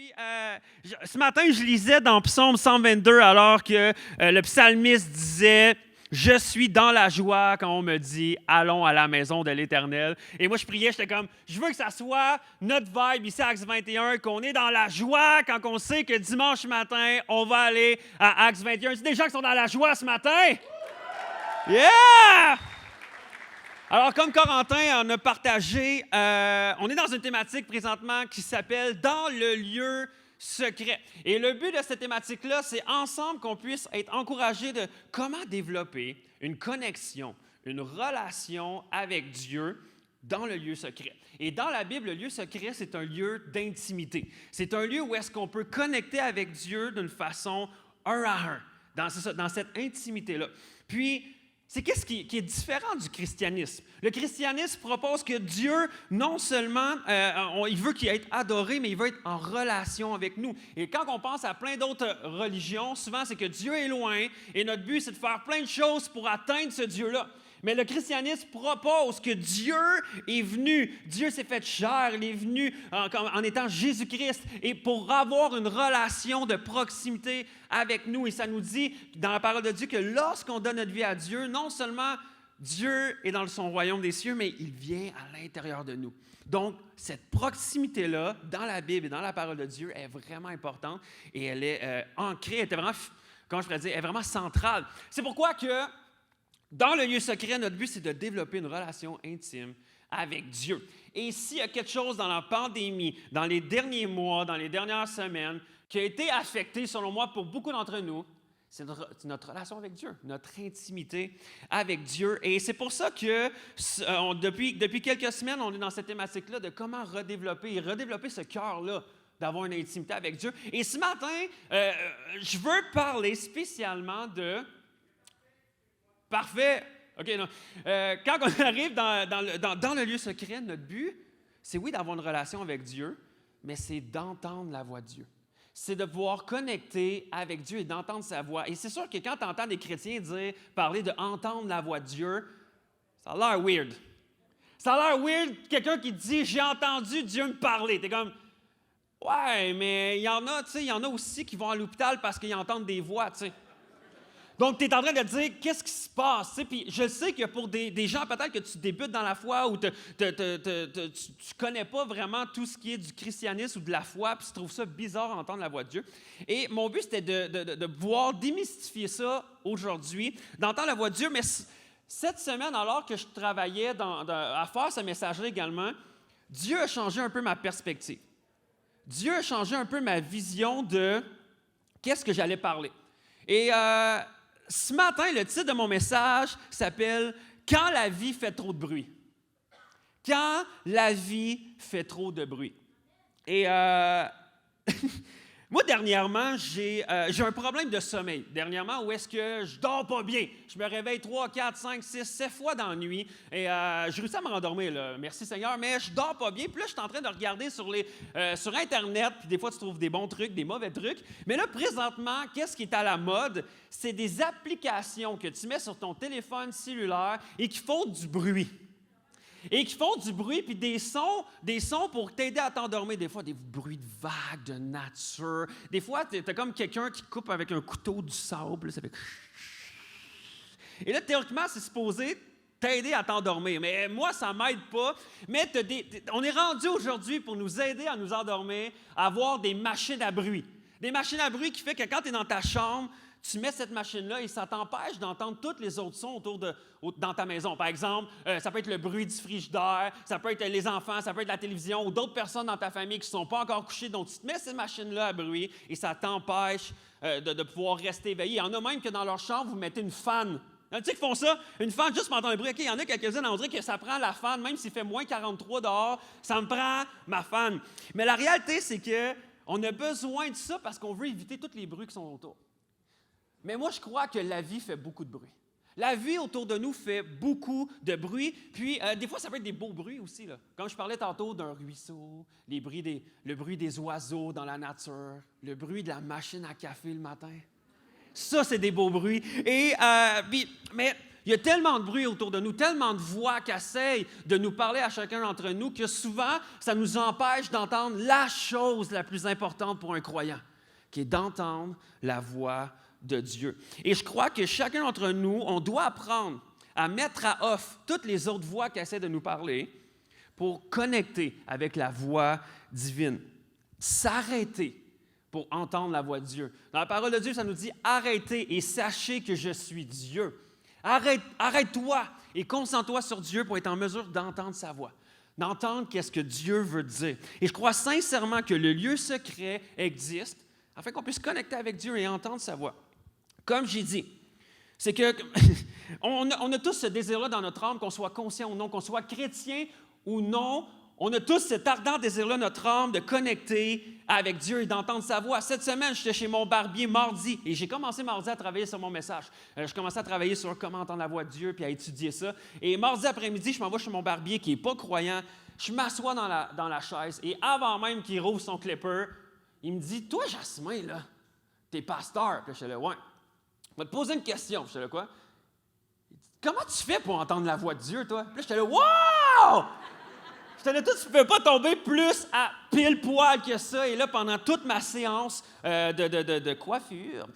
Puis, ce matin, je lisais dans Psaume 122 alors que le psalmiste disait « Je suis dans la joie quand on me dit « Allons à la maison de l'Éternel ». Et moi, je priais, j'étais comme « Je veux que ça soit notre vibe ici à Acts 21, qu'on est dans la joie quand on sait que dimanche matin, on va aller à Acts 21. » C'est des gens qui sont dans la joie ce matin? Yeah! Alors, comme Corentin en a partagé, on est dans une thématique présentement qui s'appelle « Dans le lieu secret ». Et le but de cette thématique-là, c'est ensemble qu'on puisse être encouragés de comment développer une connexion, une relation avec Dieu dans le lieu secret. Et dans la Bible, le lieu secret, c'est un lieu d'intimité. C'est un lieu où est-ce qu'on peut connecter avec Dieu d'une façon un à un, dans cette intimité-là. Puis, c'est qu'est-ce qui est différent du christianisme. Le christianisme propose que Dieu, non seulement, il veut qu'il ait adoré, mais il veut être en relation avec nous. Et quand on pense à plein d'autres religions, souvent c'est que Dieu est loin et notre but, c'est de faire plein de choses pour atteindre ce Dieu-là. Mais le christianisme propose que Dieu est venu, Dieu s'est fait chair, il est venu en étant Jésus-Christ et pour avoir une relation de proximité avec nous. Et ça nous dit dans la parole de Dieu que lorsqu'on donne notre vie à Dieu, non seulement Dieu est dans son royaume des cieux, mais il vient à l'intérieur de nous. Donc, cette proximité-là, dans la Bible et dans la parole de Dieu, est vraiment importante et elle est ancrée, elle est vraiment, comment je pourrais dire, elle est vraiment centrale. C'est pourquoi que dans le lieu secret, notre but, c'est de développer une relation intime avec Dieu. Et s'il y a quelque chose dans la pandémie, dans les derniers mois, dans les dernières semaines, qui a été affecté, selon moi, pour beaucoup d'entre nous, c'est notre relation avec Dieu, notre intimité avec Dieu. Et c'est pour ça que depuis quelques semaines, on est dans cette thématique-là de comment redévelopper ce cœur-là, d'avoir une intimité avec Dieu. Et ce matin, je veux parler spécialement de... Parfait. OK, non. Quand on arrive dans le lieu secret, notre but, c'est oui d'avoir une relation avec Dieu, mais c'est d'entendre la voix de Dieu. C'est de pouvoir connecter avec Dieu et d'entendre sa voix. Et c'est sûr que quand tu entends des chrétiens parler d'entendre la voix de Dieu, ça a l'air weird. Ça a l'air weird, quelqu'un qui dit « J'ai entendu Dieu me parler ». Tu es comme « Ouais, mais il y en a aussi qui vont à l'hôpital parce qu'ils entendent des voix, tu sais. » Donc, tu es en train de dire, qu'est-ce qui se passe? Puis, je sais que pour des gens, peut-être que tu débutes dans la foi ou tu ne connais pas vraiment tout ce qui est du christianisme ou de la foi, puis tu trouves ça bizarre d'entendre la voix de Dieu. Et mon but, c'était de pouvoir démystifier ça aujourd'hui, d'entendre la voix de Dieu. Mais cette semaine, alors que je travaillais à faire ce message-là également, Dieu a changé un peu ma perspective. Dieu a changé un peu ma vision de qu'est-ce que j'allais parler. Et ce matin, le titre de mon message s'appelle « Quand la vie fait trop de bruit ». Quand la vie fait trop de bruit. Et moi, dernièrement, j'ai un problème de sommeil. Dernièrement, où est-ce que je dors pas bien. Je me réveille 3, 4, 5, 6, 7 fois dans la nuit. Et je réussis à me rendormir, là. Merci Seigneur, mais je dors pas bien. Puis là, je suis en train de regarder sur Internet, puis des fois, tu trouves des bons trucs, des mauvais trucs. Mais là, présentement, qu'est-ce qui est à la mode? C'est des applications que tu mets sur ton téléphone cellulaire et qui font du bruit. Et qui font du bruit, puis des sons pour t'aider à t'endormir. Des fois, des bruits de vagues, de nature. Des fois, t'as comme quelqu'un qui coupe avec un couteau du sable. Ça fait... Et là, théoriquement, c'est supposé t'aider à t'endormir. Mais moi, ça ne m'aide pas. Mais on est rendu aujourd'hui pour nous aider à nous endormir, à avoir des machines à bruit. Des machines à bruit qui fait que quand tu es dans ta chambre, tu mets cette machine-là et ça t'empêche d'entendre tous les autres sons dans ta maison. Par exemple, ça peut être le bruit du frigidaire, ça peut être les enfants, ça peut être la télévision ou d'autres personnes dans ta famille qui ne sont pas encore couchées. Donc, tu te mets cette machine-là à bruit et ça t'empêche de pouvoir rester éveillé. Il y en a même que dans leur chambre, vous mettez une fan. Tu sais qu'ils font ça, une fan juste pour entendre le bruit. OK, il y en a quelques-uns, on dirait que ça prend la fan, même s'il fait moins 43 dehors, ça me prend ma fan. Mais la réalité, c'est qu'on a besoin de ça parce qu'on veut éviter tous les bruits qui sont autour. Mais moi, je crois que la vie fait beaucoup de bruit. La vie autour de nous fait beaucoup de bruit. Puis, des fois, ça peut être des beaux bruits aussi, là. Comme je parlais tantôt d'un ruisseau, le bruit des oiseaux dans la nature, le bruit de la machine à café le matin. Ça, c'est des beaux bruits. Mais il y a tellement de bruit autour de nous, tellement de voix qui essayent de nous parler à chacun d'entre nous que souvent, ça nous empêche d'entendre la chose la plus importante pour un croyant, qui est d'entendre la voix de Dieu. Et je crois que chacun d'entre nous, on doit apprendre à mettre à off toutes les autres voix qui essaient de nous parler pour connecter avec la voix divine. S'arrêter pour entendre la voix de Dieu. Dans la parole de Dieu, ça nous dit « Arrêtez et sachez que je suis Dieu ». Arrête-toi et concentre-toi sur Dieu pour être en mesure d'entendre sa voix, d'entendre qu'est-ce que Dieu veut dire. Et je crois sincèrement que le lieu secret existe afin qu'on puisse connecter avec Dieu et entendre sa voix. Comme j'ai dit, c'est que on a tous ce désir-là dans notre âme, qu'on soit conscient ou non, qu'on soit chrétien ou non, on a tous cet ardent désir-là, notre âme, de connecter avec Dieu et d'entendre sa voix. Cette semaine, j'étais chez mon barbier mardi et j'ai commencé mardi à travailler sur mon message. Je commençais à travailler sur comment entendre la voix de Dieu puis à étudier ça. Et mardi après-midi, je m'en vais chez mon barbier qui n'est pas croyant. Je m'assois dans la chaise et avant même qu'il rouvre son clipper, il me dit « Toi, Jasmin, là, t'es pasteur. » Puis je suis là « Ouais. » Je vais te poser une question. Puis je suis là « Quoi? » Il dit « Comment tu fais pour entendre la voix de Dieu, toi? » Puis là, j'étais là « Wow! » J'étais là, toi, tu ne peux pas tomber plus à pile poil que ça. Et là, pendant toute ma séance de coiffure,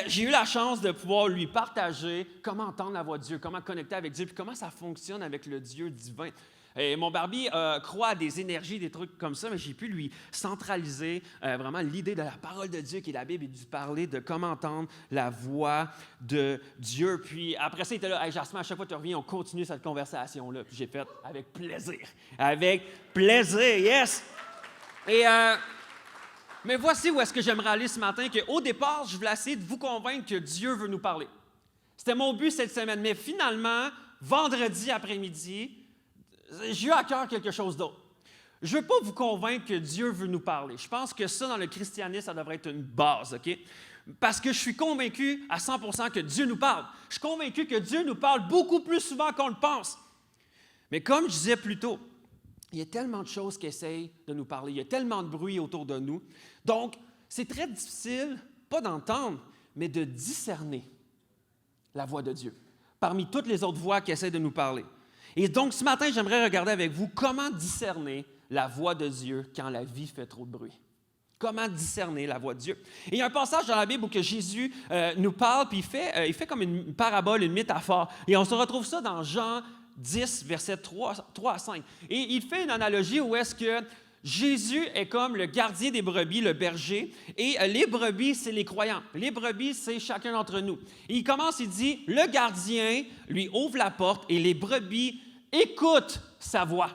j'ai eu la chance de pouvoir lui partager comment entendre la voix de Dieu, comment connecter avec Dieu, puis comment ça fonctionne avec le Dieu divin. Et mon barbier croit à des énergies, des trucs comme ça, mais j'ai pu lui centraliser vraiment l'idée de la parole de Dieu qui est la Bible et de parler de comment entendre la voix de Dieu. Puis après ça, il était là, « Hey, Jasmin, à chaque fois que tu reviens, on continue cette conversation-là. » Puis j'ai fait « Avec plaisir. Avec plaisir, yes! » Et mais voici où est-ce que j'aimerais aller ce matin, qu'au départ, je voulais essayer de vous convaincre que Dieu veut nous parler. C'était mon but cette semaine, mais finalement, vendredi après-midi, j'ai eu à cœur quelque chose d'autre. Je ne veux pas vous convaincre que Dieu veut nous parler. Je pense que ça, dans le christianisme, ça devrait être une base, OK? Parce que je suis convaincu à 100% que Dieu nous parle. Je suis convaincu que Dieu nous parle beaucoup plus souvent qu'on le pense. Mais comme je disais plus tôt, il y a tellement de choses qui essayent de nous parler. Il y a tellement de bruit autour de nous. Donc, c'est très difficile, pas d'entendre, mais de discerner la voix de Dieu parmi toutes les autres voix qui essaient de nous parler. Et donc, ce matin, j'aimerais regarder avec vous comment discerner la voix de Dieu quand la vie fait trop de bruit. Comment discerner la voix de Dieu? Et il y a un passage dans la Bible où que Jésus nous parle, puis il fait comme une parabole, une métaphore. Et on se retrouve ça dans Jean 10, versets 3 à 5. Et il fait une analogie où est-ce que Jésus est comme le gardien des brebis, le berger, et les brebis, c'est les croyants. Les brebis, c'est chacun d'entre nous. Et il commence, il dit, le gardien lui ouvre la porte et les brebis écoutent sa voix.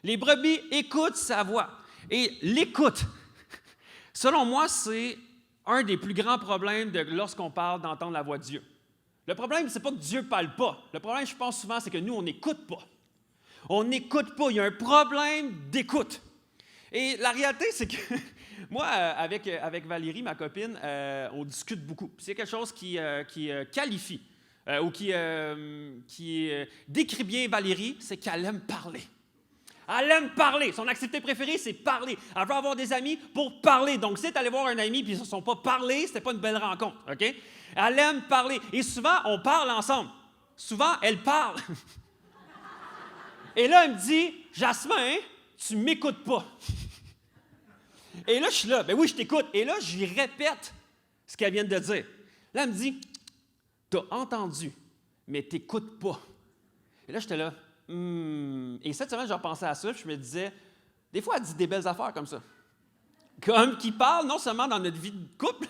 Les brebis écoutent sa voix. Et l'écoute, selon moi, c'est un des plus grands problèmes lorsqu'on parle d'entendre la voix de Dieu. Le problème, c'est pas que Dieu ne parle pas. Le problème, je pense souvent, c'est que nous, on n'écoute pas. On n'écoute pas. Il y a un problème d'écoute. Et la réalité, c'est que moi, avec Valérie, ma copine, on discute beaucoup. C'est quelque chose qui qualifie ou qui décrit bien Valérie, c'est qu'elle aime parler. Elle aime parler. Son activité préférée, c'est parler. Elle veut avoir des amis pour parler. Donc, si tu es allé voir un ami et ils ne se sont pas parlé, ce n'était pas une belle rencontre. OK? Elle aime parler. Et souvent, on parle ensemble. Souvent, elle parle. Et là, elle me dit, « Jasmin, tu ne m'écoutes pas. » Et là, je suis là, « Ben oui, je t'écoute. » Et là, je lui répète ce qu'elle vient de dire. Là, elle me dit, « Tu as entendu, mais tu n'écoutes pas. » Et là, j'étais là, « Et cette semaine, j'ai repensé à ça, puis je me disais, des fois, elle dit des belles affaires comme ça. Comme qui parle non seulement dans notre vie de couple,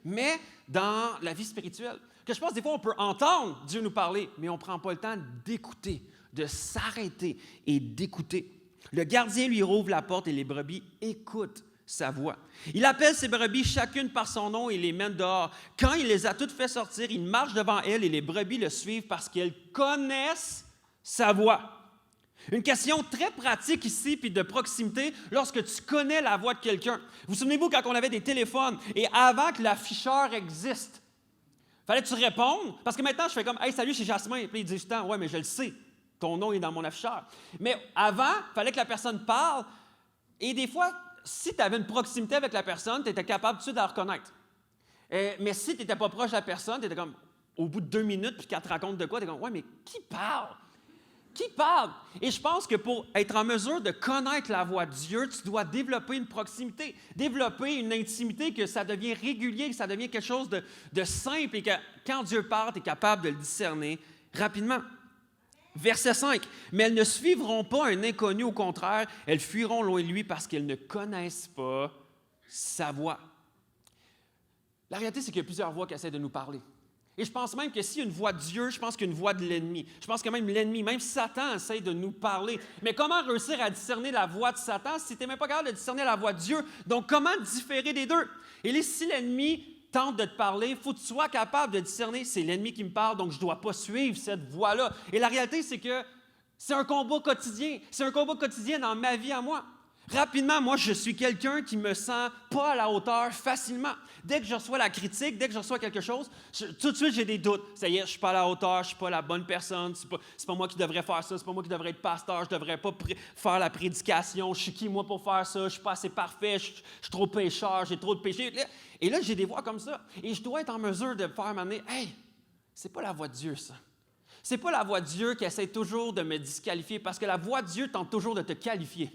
mais dans la vie spirituelle. Que je pense, des fois, on peut entendre Dieu nous parler, mais on ne prend pas le temps d'écouter, de s'arrêter et d'écouter. Le gardien lui rouvre la porte et les brebis écoutent sa voix. Il appelle ses brebis chacune par son nom et les mène dehors. Quand il les a toutes fait sortir, il marche devant elles et les brebis le suivent parce qu'elles connaissent sa voix. Une question très pratique ici, puis de proximité, lorsque tu connais la voix de quelqu'un. Vous souvenez-vous quand on avait des téléphones et avant que l'afficheur existe, fallait que tu répondes, parce que maintenant, je fais comme « Hey, salut, c'est Jasmin. » Puis ils disent tout le temps « Ouais, mais je le sais, ton nom est dans mon afficheur. » Mais avant, il fallait que la personne parle, et des fois, si tu avais une proximité avec la personne, tu étais capable tout de suite de la reconnaître. Mais si tu n'étais pas proche de la personne, tu étais comme au bout de 2 minutes, puis qu'elle te raconte de quoi, tu es comme, ouais, mais qui parle? Qui parle? Et je pense que pour être en mesure de connaître la voix de Dieu, tu dois développer une proximité, développer une intimité, que ça devient régulier, que ça devient quelque chose de simple et que quand Dieu parle, tu es capable de le discerner rapidement. Verset 5. Mais elles ne suivront pas un inconnu, au contraire, elles fuiront loin de lui parce qu'elles ne connaissent pas sa voix. La réalité, c'est qu'il y a plusieurs voix qui essaient de nous parler. Et je pense même que s'il y a une voix de Dieu, je pense qu'il y a une voix de l'ennemi. Je pense que même l'ennemi, même Satan essaie de nous parler. Mais comment réussir à discerner la voix de Satan si tu n'es même pas capable de discerner la voix de Dieu? Donc, comment différer des deux? Et là, si l'ennemi tente de te parler, il faut que tu sois capable de discerner, c'est l'ennemi qui me parle, donc je ne dois pas suivre cette voix-là. Et la réalité, c'est que c'est un combat quotidien. C'est un combat quotidien dans ma vie à moi. Rapidement, moi, je suis quelqu'un qui me sent pas à la hauteur facilement. Dès que je reçois la critique, dès que je reçois quelque chose, tout de suite, j'ai des doutes. Ça y est, je suis pas à la hauteur, je suis pas la bonne personne, c'est pas moi qui devrais faire ça, c'est pas moi qui devrais être pasteur, je devrais pas faire la prédication, je suis qui, moi, pour faire ça, je suis pas assez parfait, je suis trop pécheur, j'ai trop de péchés. Et là, j'ai des voix comme ça. Et je dois être en mesure de faire m'amener, hey, c'est pas la voix de Dieu, ça. C'est pas la voix de Dieu qui essaie toujours de me disqualifier, parce que la voix de Dieu tente toujours de te qualifier.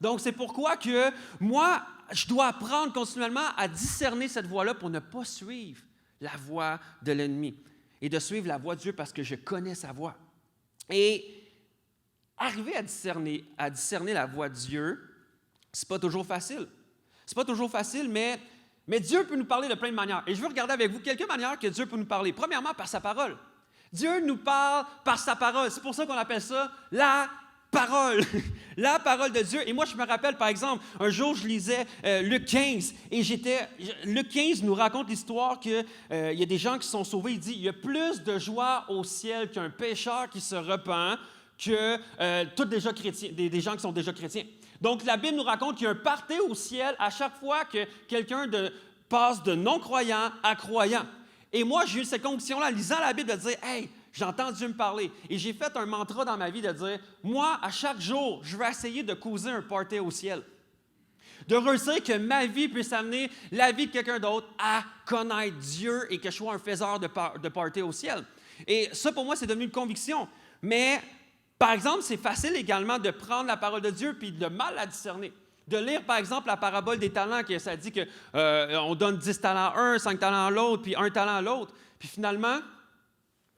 Donc, c'est pourquoi que moi, je dois apprendre continuellement à discerner cette voix-là pour ne pas suivre la voix de l'ennemi et de suivre la voix de Dieu parce que je connais sa voix. Et arriver à discerner la voix de Dieu, c'est pas toujours facile. C'est pas toujours facile, mais Dieu peut nous parler de plein de manières. Et je veux regarder avec vous quelques manières que Dieu peut nous parler. Premièrement, par sa parole. Dieu nous parle par sa parole. C'est pour ça qu'on appelle ça la parole, la parole de Dieu. Et moi, je me rappelle, par exemple, un jour, je lisais Luc 15, et Luc 15 nous raconte l'histoire qu'il y a des gens qui sont sauvés. Il dit, il y a plus de joie au ciel qu'un pécheur qui se repent que tous déjà chrétiens, des gens qui sont déjà chrétiens. Donc, la Bible nous raconte qu'il y a un party au ciel à chaque fois que quelqu'un passe de non-croyant à croyant. Et moi, j'ai eu cette conviction-là, en lisant la Bible, de dire, « Hey, j'entends Dieu me parler. » Et j'ai fait un mantra dans ma vie de dire, moi, à chaque jour, je vais essayer de causer un party au ciel. De réussir que ma vie puisse amener la vie de quelqu'un d'autre à connaître Dieu et que je sois un faiseur de party au ciel. Et ça, pour moi, c'est devenu une conviction. Mais, par exemple, c'est facile également de prendre la parole de Dieu puis de mal la discerner. De lire, par exemple, la parabole des talents, que ça dit qu'on donne 10 talents à un, 5 talents à l'autre, puis 1 talent à l'autre. Puis finalement,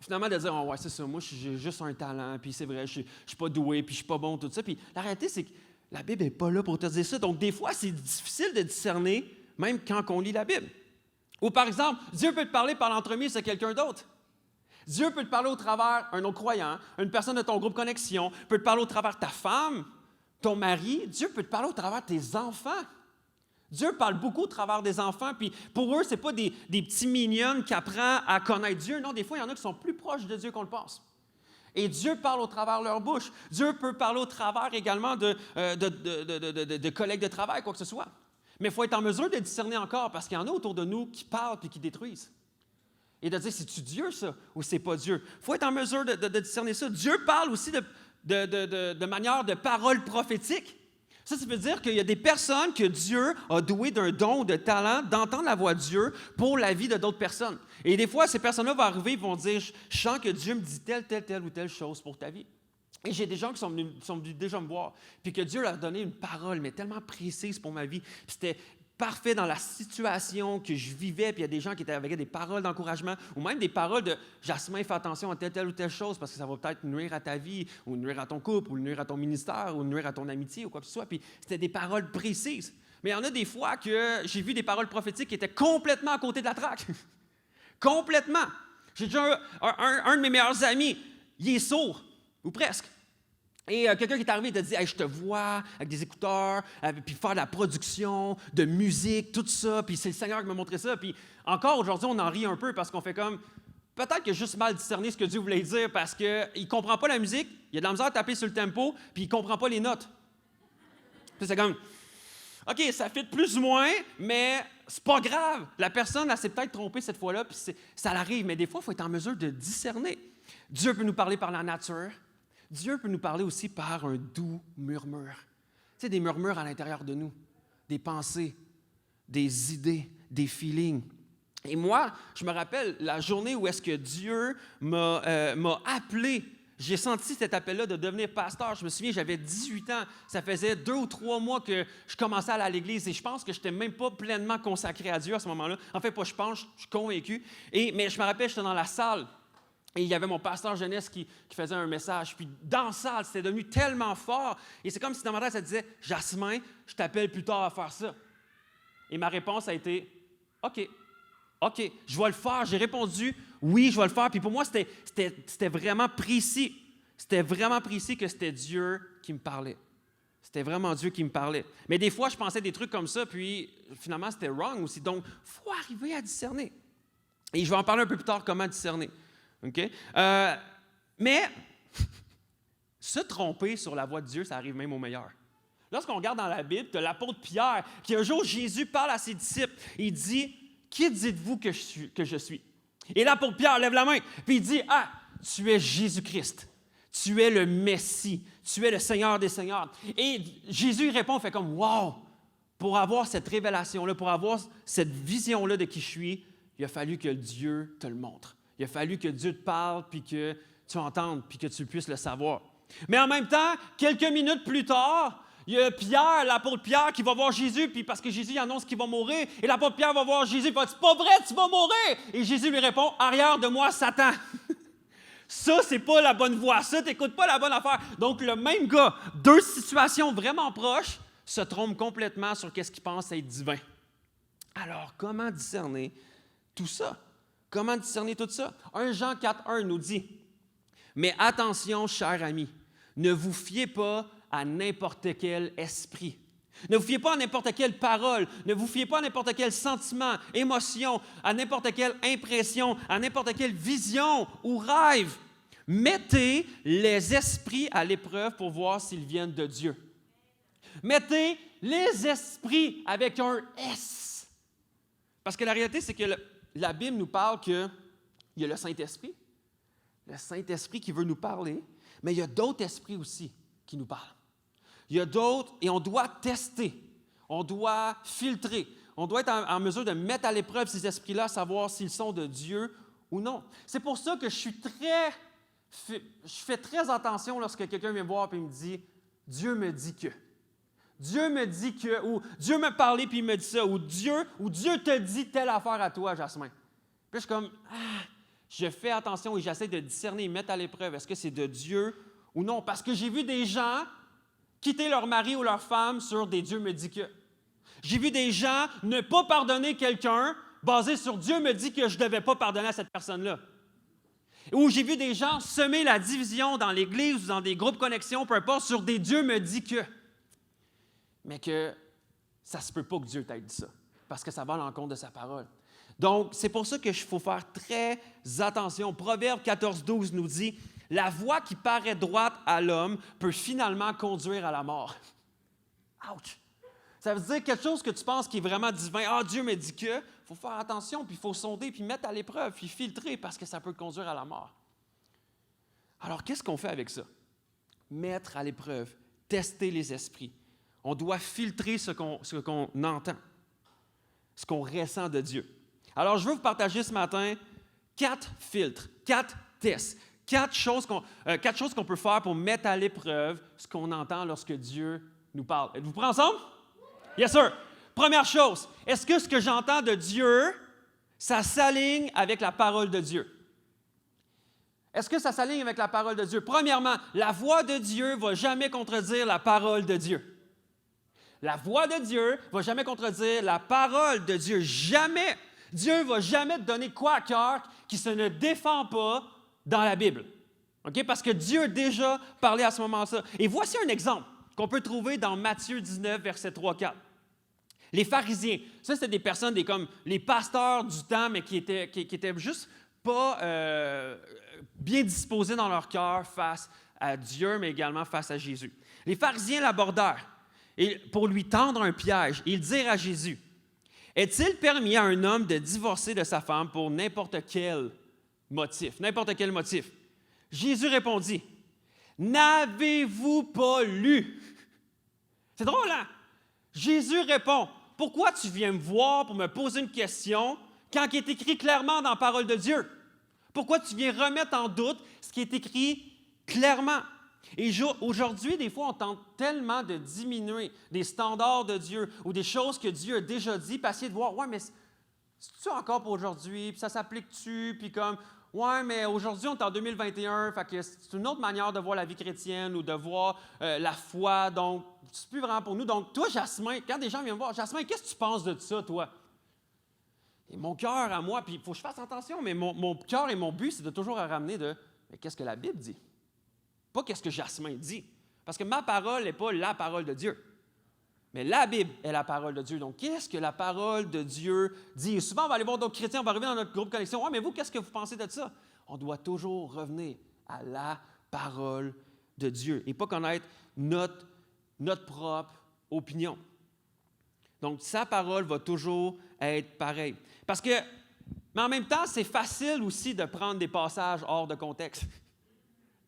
de dire, oh, ouais, c'est ça, moi, j'ai juste un talent, puis c'est vrai, je ne suis pas doué, puis je ne suis pas bon, tout ça. Puis la réalité, c'est que la Bible n'est pas là pour te dire ça. Donc, des fois, c'est difficile de discerner, même quand on lit la Bible. Ou par exemple, Dieu peut te parler par l'entremise de quelqu'un d'autre. Dieu peut te parler au travers d'un non-croyant, une personne de ton groupe Connexion, peut te parler au travers de ta femme, ton mari. Dieu peut te parler au travers de tes enfants. Dieu parle beaucoup au travers des enfants, puis pour eux, ce n'est pas des petits mignons qui apprennent à connaître Dieu. Non, des fois, il y en a qui sont plus proches de Dieu qu'on le pense. Et Dieu parle au travers de leur bouche. Dieu peut parler au travers également de collègues de travail, quoi que ce soit. Mais il faut être en mesure de discerner encore, parce qu'il y en a autour de nous qui parlent et qui détruisent. Et de dire, c'est-tu Dieu, ça, ou c'est pas Dieu? Il faut être en mesure de discerner ça. Dieu parle aussi de manière de parole prophétique. Ça veut dire qu'il y a des personnes que Dieu a douées d'un don ou de talent d'entendre la voix de Dieu pour la vie de d'autres personnes. Et des fois, ces personnes-là vont arriver et vont dire, je sens que Dieu me dit telle ou telle chose pour ta vie. Et j'ai des gens qui sont venus déjà me voir, puis que Dieu leur a donné une parole, mais tellement précise pour ma vie. Puis c'était parfait dans la situation que je vivais, puis il y a des gens qui avaient des paroles d'encouragement, ou même des paroles de « Jasmin, fais attention à telle ou telle chose, parce que ça va peut-être nuire à ta vie, ou nuire à ton couple, ou nuire à ton ministère, ou nuire à ton amitié, ou quoi que ce soit. » Puis c'était des paroles précises. Mais il y en a des fois que j'ai vu des paroles prophétiques qui étaient complètement à côté de la traque. Complètement. J'ai déjà un de mes meilleurs amis, il est sourd, ou presque. Et quelqu'un qui est arrivé, il t'a dit, hey, je te vois avec des écouteurs, puis faire de la production, de musique, tout ça, puis c'est le Seigneur qui m'a montré ça. Puis encore aujourd'hui, on en rit un peu parce qu'on fait comme, peut-être qu'il a juste mal discerné ce que Dieu voulait dire parce qu'il ne comprend pas la musique, il a de la misère à taper sur le tempo, puis il ne comprend pas les notes. Puis c'est comme, OK, ça fait plus ou moins, mais c'est pas grave. La personne, elle s'est peut-être trompée cette fois-là, puis ça l'arrive. Mais des fois, il faut être en mesure de discerner. Dieu peut nous parler par la nature. Dieu peut nous parler aussi par un doux murmure. Tu sais, des murmures à l'intérieur de nous, des pensées, des idées, des feelings. Et moi, je me rappelle la journée où est-ce que Dieu m'a appelé. J'ai senti cet appel-là de devenir pasteur. Je me souviens, j'avais 18 ans. Ça faisait 2 ou 3 mois que je commençais à aller à l'église. Et je pense que je n'étais même pas pleinement consacré à Dieu à ce moment-là. En fait, pas je pense, je suis convaincu. Mais je me rappelle, j'étais dans la salle. Et il y avait mon pasteur jeunesse qui faisait un message. Puis dans la salle, c'était devenu tellement fort. Et c'est comme si dans ma tête, ça disait « Jasmin, je t'appelle plus tard à faire ça. » Et ma réponse a été « OK, je vais le faire. » J'ai répondu « Oui, je vais le faire. » Puis pour moi, c'était vraiment précis. C'était vraiment précis que c'était Dieu qui me parlait. C'était vraiment Dieu qui me parlait. Mais des fois, je pensais des trucs comme ça, puis finalement, c'était wrong aussi. Donc, il faut arriver à discerner. Et je vais en parler un peu plus tard, comment discerner. OK? Mais se tromper sur la voie de Dieu, ça arrive même au meilleur. Lorsqu'on regarde dans la Bible, tu as l'apôtre Pierre, qui un jour, Jésus parle à ses disciples. Il dit, « Qui dites-vous que je suis? » Et l'apôtre Pierre lève la main, puis il dit, « Ah, tu es Jésus-Christ. Tu es le Messie. Tu es le Seigneur des Seigneurs. » Et Jésus répond, fait comme, « Wow! » Pour avoir cette révélation-là, pour avoir cette vision-là de qui je suis, il a fallu que Dieu te le montre. Il a fallu que Dieu te parle, puis que tu entendes, puis que tu puisses le savoir. Mais en même temps, quelques minutes plus tard, il y a Pierre, l'apôtre Pierre, qui va voir Jésus, puis parce que Jésus annonce qu'il va mourir, et l'apôtre Pierre va voir Jésus, et va dire « C'est pas vrai, tu vas mourir! » Et Jésus lui répond « Arrière de moi, Satan! » Ça, c'est pas la bonne voie. Ça, t'écoutes pas la bonne affaire. Donc, le même gars, 2 situations vraiment proches, se trompe complètement sur qu'est-ce qu'il pense être divin. Alors, comment discerner tout ça? Comment discerner tout ça? 1 Jean 4,1 nous dit « Mais attention, chers amis, ne vous fiez pas à n'importe quel esprit. Ne vous fiez pas à n'importe quelle parole. Ne vous fiez pas à n'importe quel sentiment, émotion, à n'importe quelle impression, à n'importe quelle vision ou rêve. Mettez les esprits à l'épreuve pour voir s'ils viennent de Dieu. » Mettez les esprits avec un S. Parce que la réalité, c'est que la Bible nous parle qu'il y a le Saint-Esprit qui veut nous parler, mais il y a d'autres esprits aussi qui nous parlent. Il y a d'autres, et on doit tester, on doit filtrer, on doit être en mesure de mettre à l'épreuve ces esprits-là, savoir s'ils sont de Dieu ou non. C'est pour ça que je fais très attention lorsque quelqu'un vient me voir et me dit « Dieu me dit que ». Dieu me dit que, ou Dieu m'a parlé puis il me dit ça, ou Dieu te dit telle affaire à toi, Jasmin. Puis je suis comme, je fais attention et j'essaie de discerner et mettre à l'épreuve, est-ce que c'est de Dieu ou non? Parce que j'ai vu des gens quitter leur mari ou leur femme sur des Dieu me dit que. J'ai vu des gens ne pas pardonner quelqu'un basé sur Dieu me dit que je ne devais pas pardonner à cette personne-là. Ou j'ai vu des gens semer la division dans l'Église ou dans des groupes connexion, peu importe, sur des Dieu me dit que. Mais que ça ne se peut pas que Dieu t'ait dit ça, parce que ça va à l'encontre de sa parole. Donc, c'est pour ça qu'il faut faire très attention. Proverbe 14,12 nous dit « La voie qui paraît droite à l'homme peut finalement conduire à la mort. » Ouch! Ça veut dire quelque chose que tu penses qui est vraiment divin. « Ah, Dieu me dit que... » Il faut faire attention, puis il faut sonder, puis mettre à l'épreuve, puis filtrer, parce que ça peut conduire à la mort. Alors, qu'est-ce qu'on fait avec ça? Mettre à l'épreuve, tester les esprits. On doit filtrer ce qu'on entend, ce qu'on ressent de Dieu. Alors, je veux vous partager ce matin 4 filtres, 4 tests, 4 choses qu'on peut faire pour mettre à l'épreuve ce qu'on entend lorsque Dieu nous parle. Êtes-vous prêts ensemble? Yes, sir. Première chose, est-ce que ce que j'entends de Dieu, ça s'aligne avec la parole de Dieu? Est-ce que ça s'aligne avec la parole de Dieu? Premièrement, la voix de Dieu ne va jamais contredire la parole de Dieu. La voix de Dieu ne va jamais contredire la parole de Dieu. Jamais. Dieu ne va jamais te donner quoi à cœur qui se ne défend pas dans la Bible. Okay? Parce que Dieu a déjà parlé à ce moment-là. Et voici un exemple qu'on peut trouver dans Matthieu 19, versets 3-4. Les pharisiens, ça c'était des personnes, comme les pasteurs du temps, mais qui étaient juste pas bien disposés dans leur cœur face à Dieu, mais également face à Jésus. Les pharisiens l'abordèrent pour lui tendre un piège. Ils dirent à Jésus, « Est-il permis à un homme de divorcer de sa femme pour n'importe quel motif? » N'importe quel motif. Jésus répondit, « N'avez-vous pas lu? » C'est drôle, hein? Jésus répond, « Pourquoi tu viens me voir pour me poser une question quand il est écrit clairement dans la parole de Dieu? Pourquoi tu viens remettre en doute ce qui est écrit clairement? Et aujourd'hui, des fois, on tente tellement de diminuer des standards de Dieu ou des choses que Dieu a déjà dit, puis essayer de voir, ouais, mais c'est-tu encore pour aujourd'hui, puis ça s'applique-tu, puis comme, ouais, mais aujourd'hui, on est en 2021, fait que c'est une autre manière de voir la vie chrétienne ou de voir la foi, donc c'est plus vraiment pour nous. Donc, toi, Jasmin, quand des gens viennent me voir, Jasmin, qu'est-ce que tu penses de ça, toi? Et mon cœur à moi, puis il faut que je fasse attention, mais mon cœur et mon but, c'est de toujours ramener mais qu'est-ce que la Bible dit? Pas qu'est-ce que Jasmin dit. Parce que ma parole n'est pas la parole de Dieu. Mais la Bible est la parole de Dieu. Donc, qu'est-ce que la parole de Dieu dit? Et souvent, on va aller voir d'autres chrétiens, on va arriver dans notre groupe connexion. « Ouais, mais vous, qu'est-ce que vous pensez de ça? » On doit toujours revenir à la parole de Dieu et pas connaître notre propre opinion. Donc, sa parole va toujours être pareille. Mais en même temps, c'est facile aussi de prendre des passages hors de contexte.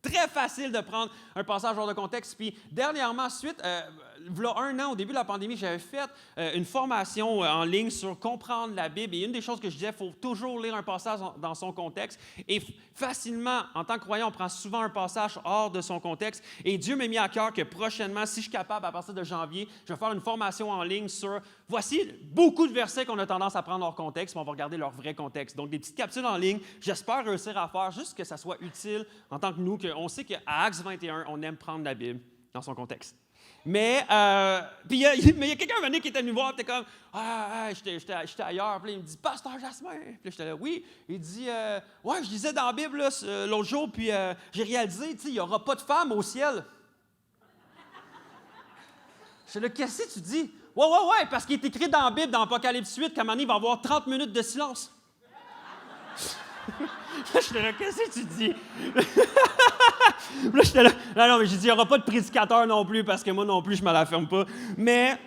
Très facile de prendre un passage hors de contexte. Puis, dernièrement, il y a 1 an, au début de la pandémie, j'avais fait une formation en ligne sur comprendre la Bible. Et une des choses que je disais, il faut toujours lire un passage dans son contexte. Et facilement, en tant que croyant, on prend souvent un passage hors de son contexte. Et Dieu m'a mis à cœur que prochainement, si je suis capable, à partir de janvier, je vais faire une formation en ligne sur, voici beaucoup de versets qu'on a tendance à prendre hors contexte, mais on va regarder leur vrai contexte. Donc, des petites capsules en ligne, j'espère réussir à faire, juste que ça soit utile en tant que nous, qu'on sait qu'à Acts 21, on aime prendre la Bible dans son contexte. Mais il y a quelqu'un venu qui était venu voir, était comme j'étais ailleurs, puis il me dit Pasteur Jasmin. Puis j'étais là, oui. Il dit ouais, je lisais dans la Bible là, l'autre jour, puis j'ai réalisé, il n'y aura pas de femmes au ciel. J'étais là, qu'est-ce que tu dis? Ouais, parce qu'il est écrit dans la Bible, dans Apocalypse 8, qu'à un moment donné, il va y avoir 30 minutes de silence. J'étais là, qu'est-ce que tu dis? Là, j'étais là, non, mais j'ai dit, il n'y aura pas de prédicateur non plus, parce que moi non plus, je ne me la ferme pas. Mais